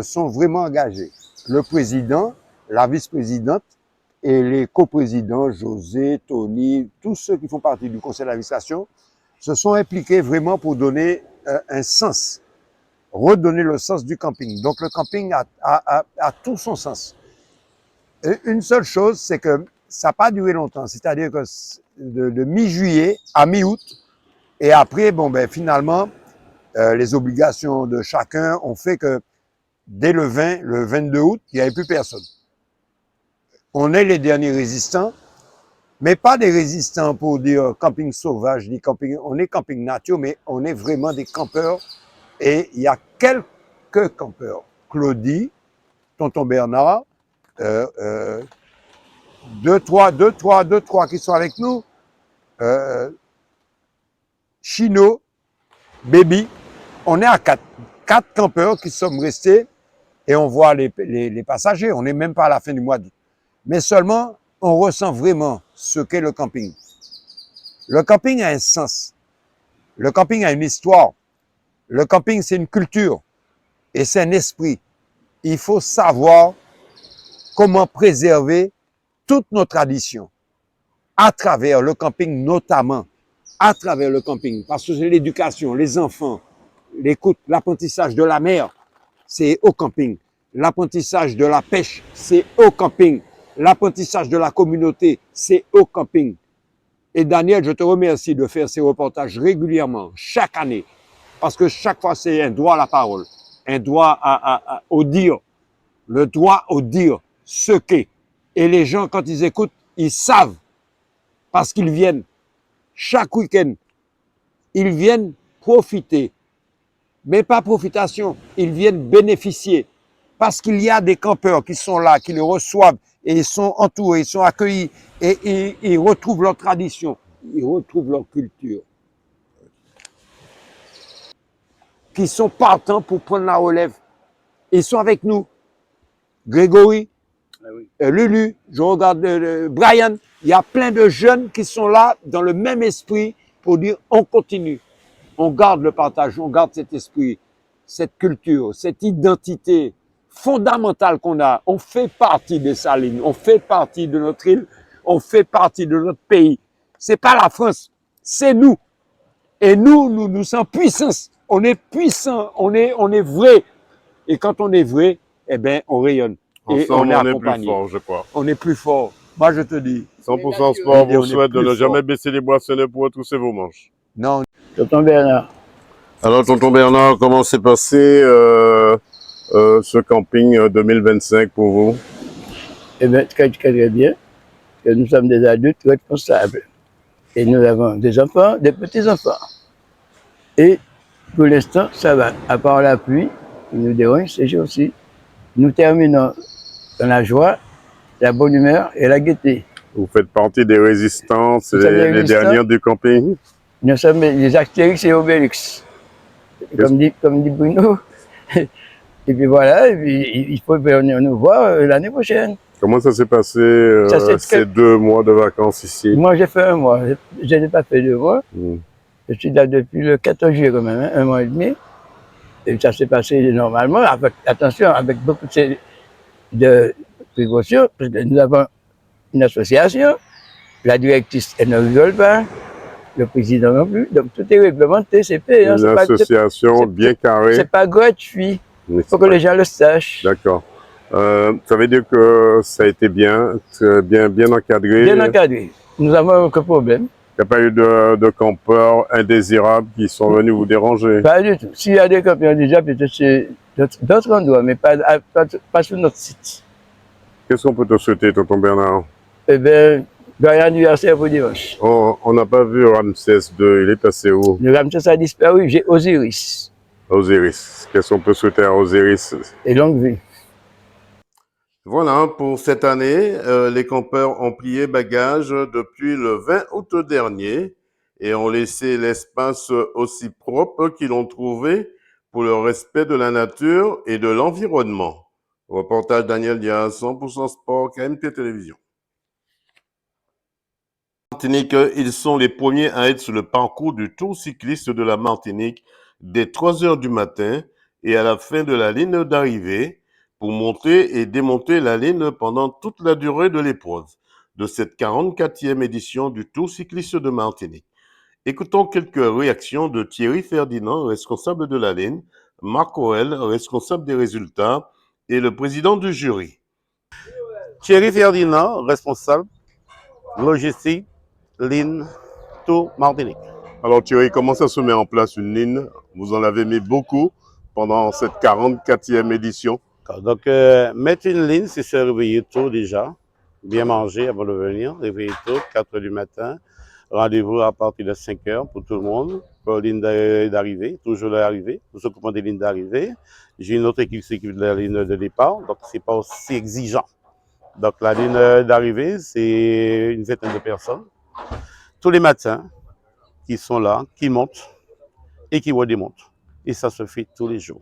sont vraiment engagés. Le président, la vice-présidente et les coprésidents, José, Tony, tous ceux qui font partie du conseil d'administration, se sont impliqués vraiment pour donner un sens, redonner le sens du camping. Donc le camping a tout son sens. Et une seule chose, c'est que ça n'a pas duré longtemps, c'est-à-dire que de mi-juillet à mi-août, et après, finalement, les obligations de chacun ont fait que dès le 22 août, il n'y avait plus personne. On est les derniers résistants, mais pas des résistants pour dire camping sauvage, ni camping. On est camping nature, mais on est vraiment des campeurs. Et il y a que campeurs. Claudie, tonton Bernard, deux, trois qui sont avec nous. Chino, Baby, on est à 4. 4 campeurs qui sommes restés et on voit les passagers. On n'est même pas à la fin du mois d'août. Mais seulement, on ressent vraiment ce qu'est le camping. Le camping a un sens. Le camping a une histoire. Le camping, c'est une culture et c'est un esprit. Il faut savoir comment préserver toutes nos traditions à travers le camping, notamment à travers le camping. Parce que c'est l'éducation, les enfants, l'écoute, l'apprentissage de la mer, c'est au camping. L'apprentissage de la pêche, c'est au camping. L'apprentissage de la communauté, c'est au camping. Et Daniel, je te remercie de faire ces reportages régulièrement, chaque année, parce que chaque fois, c'est un droit à la parole, un droit au dire, le droit au dire, ce qu'est. Et les gens, quand ils écoutent, ils savent, parce qu'ils viennent chaque week-end, ils viennent profiter, mais pas profitation, ils viennent bénéficier, parce qu'il y a des campeurs qui sont là, qui les reçoivent, et ils sont entourés, ils sont accueillis, et ils retrouvent leur tradition, ils retrouvent leur culture. Qui sont partants pour prendre la relève. Ils sont avec nous. Grégory, Lulu, je regarde Brian, il y a plein de jeunes qui sont là dans le même esprit pour dire on continue. On garde le partage, on garde cet esprit, cette culture, cette identité fondamentale qu'on a. On fait partie de sa ligne, on fait partie de notre île, on fait partie de notre pays. C'est pas la France, c'est nous. Et nous sommes puissance. On est puissant, on est vrai. Et quand on est vrai, eh ben, on rayonne. Et Ensemble, on est on est accompagné. plus fort, je crois. On est plus fort. Moi, je te dis. 100% sport vous on est souhaite de plus ne jamais fort. baisser les bracelets pour retrousser vos manches. Non. Tonton Bernard. Alors, tonton Bernard, comment s'est passé ce camping 2025 pour vous? Eh bien, très, très, très bien. Que nous sommes des adultes responsables. Et nous avons des enfants, des petits-enfants. Et pour l'instant, ça va. À part la pluie, qui nous dérange ces jours-ci, nous terminons dans la joie, la bonne humeur et la gaieté. Vous faites partie des résistances, les dernières du camping? Nous sommes les Astérix et Obélix. Comme dit Bruno. Et puis voilà, et puis, il faut venir nous voir l'année prochaine. Comment ça s'est passé ces 2 mois de vacances ici? Moi, j'ai fait 1 mois. Je n'ai pas fait 2 mois. Je suis là depuis le 14 juillet quand même, 1 mois et demi. Et ça s'est passé normalement, avec, attention, avec beaucoup de précautions, parce que nous avons une association, la directrice, elle ne rigole pas, le président non plus, donc tout est réglementé, c'est payé. Une association bien carrée. C'est pas gratuit, il faut que les gens le sachent. D'accord. Ça veut dire que ça a été bien encadré? Bien encadré. Nous n'avons aucun problème. Il n'y a pas eu de campeurs indésirables qui sont venus vous déranger? Pas du tout. S'il y a des campeurs déjà, peut-être c'est d'autres endroits, mais pas sur notre site. Qu'est-ce qu'on peut te souhaiter, tonton Bernard? Eh bien, joyeux anniversaire pour dimanche. On n'a pas vu Ramsès II, il est passé où? Le Ramsès a disparu, j'ai Osiris. Osiris. Qu'est-ce qu'on peut souhaiter à Osiris? Et longue vie. Voilà, pour cette année, les campeurs ont plié bagages depuis le 20 août dernier et ont laissé l'espace aussi propre qu'ils l'ont trouvé pour le respect de la nature et de l'environnement. Reportage Daniel Diaz, 100% Sport, KMT Télévision. Martinique, ils sont les premiers à être sur le parcours du Tour cycliste de la Martinique dès 3 heures du matin et à la fin de la ligne d'arrivée, pour monter et démonter la ligne pendant toute la durée de l'épreuve de cette 44e édition du Tour cycliste de Martinique. Écoutons quelques réactions de Thierry Ferdinand, responsable de la ligne, Marc Coel, responsable des résultats, et le président du jury. Thierry Ferdinand, responsable, logistique, ligne, Tour Martinique. Alors Thierry, comment ça se met en place une ligne? Vous en avez mis beaucoup pendant cette 44e édition. Donc, mettre une ligne, c'est se réveiller tôt déjà, bien manger avant de venir, réveiller tôt, 4 heures du matin, rendez-vous à partir de 5 heures pour tout le monde, ligne d'arrivée, toujours l'arrivée, nous s'occupons des lignes d'arrivée. J'ai une autre équipe qui s'occupe de la ligne de départ, donc c'est pas aussi exigeant. Donc la ligne d'arrivée, c'est une vingtaine de personnes. Tous les matins, qui sont là, qui montent et qui redémontent. Et ça se fait tous les jours.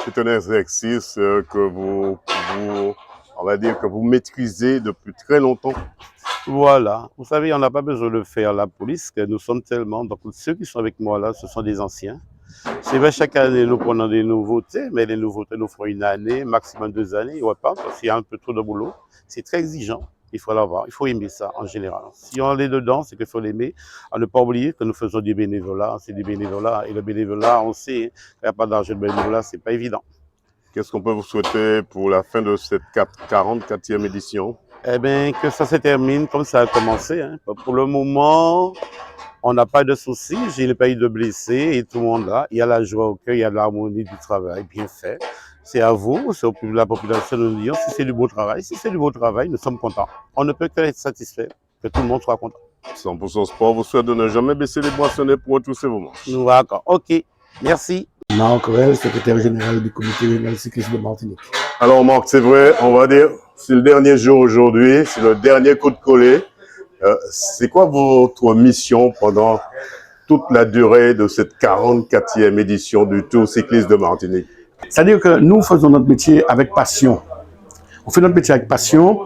C'est un exercice que on va dire que vous maîtrisez depuis très longtemps. Voilà. Vous savez, on n'a pas besoin de faire la police, que nous sommes tellement. Donc, ceux qui sont avec moi là, ce sont des anciens. C'est vrai, chaque année, nous prenons des nouveautés, mais les nouveautés nous font une année, maximum 2 années. Il ne va pas, parce qu'il y a un peu trop de boulot. C'est très exigeant. Il faut l'avoir. Il faut aimer ça en général. Si on est dedans, c'est qu'il faut l'aimer. À ne pas oublier que nous faisons du bénévolat. C'est du bénévolat. Et le bénévolat, on sait, qu'il n'y a pas d'argent de bénévolat, c'est pas évident. Qu'est-ce qu'on peut vous souhaiter pour la fin de cette 44e édition? Eh bien, que ça se termine comme ça a commencé. Hein. Pour le moment, on n'a pas de soucis. Je n'ai pas eu de blessés et tout le monde là. Il y a la joie au cœur, il y a l'harmonie du travail bien fait. C'est à vous, c'est à la population de nous dire si c'est du beau travail. Si c'est du beau travail, nous sommes contents. On ne peut que être satisfait, que tout le monde soit content. 100% Sport vous souhaite de ne jamais baisser les bracelets pour retrousser vos manches. D'accord, ok, merci. Marc Rel, secrétaire général du comité régional cycliste de Martinique. Alors Marc, c'est vrai, on va dire, c'est le dernier jour aujourd'hui, c'est le dernier coup de collet. C'est quoi votre mission pendant toute la durée de cette 44e édition du Tour cycliste de Martinique? C'est-à-dire que nous faisons notre métier avec passion. On fait notre métier avec passion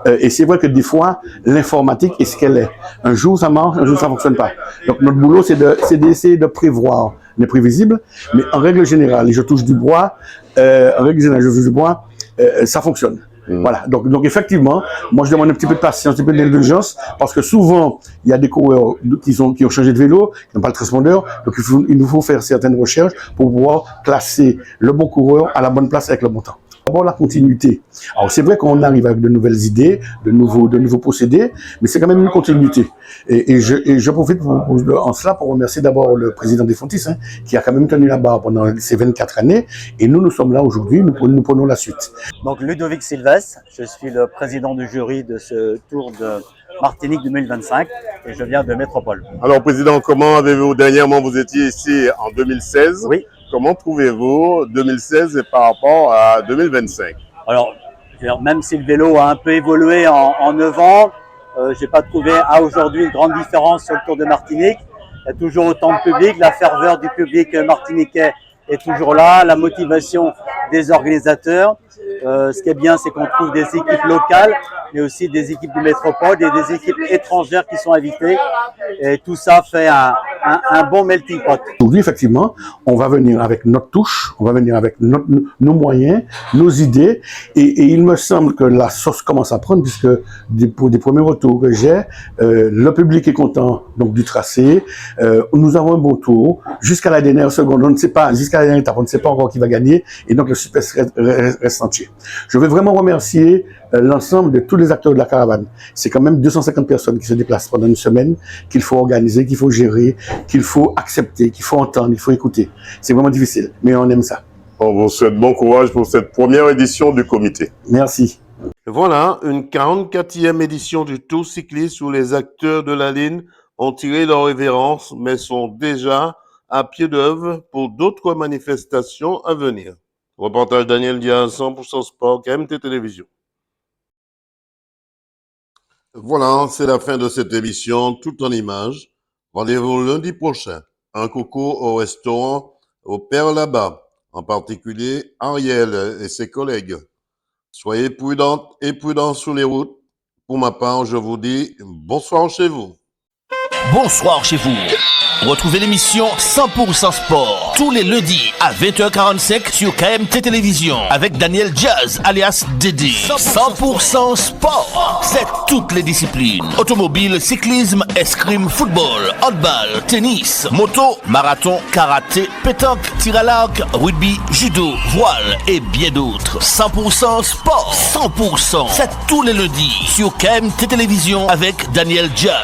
et c'est vrai que des fois, l'informatique est ce qu'elle est. Un jour ça marche, un jour ça ne fonctionne pas. Donc notre boulot, c'est d'essayer de prévoir l'imprévisible, mais en règle générale, et je touche du bois, ça fonctionne. Voilà, donc effectivement, moi je demande un petit peu de patience, un petit peu d'indulgence, parce que souvent, il y a des coureurs qui ont changé de vélo, qui n'ont pas le transpondeur, donc il nous faut faire certaines recherches pour pouvoir classer le bon coureur à la bonne place avec le bon temps. D'abord la continuité. Alors c'est vrai qu'on arrive avec de nouvelles idées, de nouveaux procédés, mais c'est quand même une continuité. Et je profite en cela pour remercier d'abord le président des Fontis, hein, qui a quand même tenu la barre pendant ces 24 années. Et nous sommes là aujourd'hui, nous prenons la suite. Donc Ludovic Sylvestre, je suis le président du jury de ce Tour de Martinique 2025 et je viens de Métropole. Alors président, comment avez-vous, dernièrement vous étiez ici en 2016. Oui. Comment trouvez-vous 2016 par rapport à 2025? Alors, même si le vélo a un peu évolué en 9 ans, j'ai pas trouvé à aujourd'hui une grande différence sur le Tour de Martinique. Il y a toujours autant de public, la ferveur du public martiniquais est toujours là, la motivation des organisateurs. Ce qui est bien, c'est qu'on trouve des équipes locales, mais aussi des équipes de métropole et des équipes étrangères qui sont invitées. Et tout ça fait un bon melting pot. Aujourd'hui, effectivement, on va venir avec notre touche, on va venir avec nos moyens, nos idées, et il me semble que la sauce commence à prendre, puisque pour des premiers retours que j'ai, le public est content donc du tracé, nous avons un bon tour, jusqu'à la dernière seconde, on ne sait pas, jusqu'à la dernière étape, on ne sait pas encore qui va gagner, et donc le suspense reste entier. Je veux vraiment remercier l'ensemble de tous les acteurs de la caravane. C'est quand même 250 personnes qui se déplacent pendant une semaine, qu'il faut organiser, qu'il faut gérer, qu'il faut accepter, qu'il faut entendre, il faut écouter. C'est vraiment difficile, mais on aime ça. On vous souhaite bon courage pour cette première édition du comité. Merci. Voilà, une 44e édition du Tour cycliste où les acteurs de la ligne ont tiré leur révérence, mais sont déjà à pied d'œuvre pour d'autres manifestations à venir. Reportage Daniel Diaz, 100% Sport, KMT Télévision. Voilà, c'est la fin de cette émission, tout en images. Rendez-vous lundi prochain. Un coucou au restaurant au Père là-bas, en particulier Ariel et ses collègues. Soyez prudentes et prudents sur les routes. Pour ma part, je vous dis bonsoir chez vous. Bonsoir chez vous. Retrouvez l'émission 100% Sport tous les lundis à 20h45 sur KMT Télévision avec Daniel Diaz alias Dédé. 100% Sport, c'est toutes les disciplines. Automobile, cyclisme, escrime, football, handball, tennis, moto, marathon, karaté, pétanque, tir à l'arc, rugby, judo, voile et bien d'autres. 100% Sport, 100%, c'est tous les lundis sur KMT Télévision avec Daniel Diaz.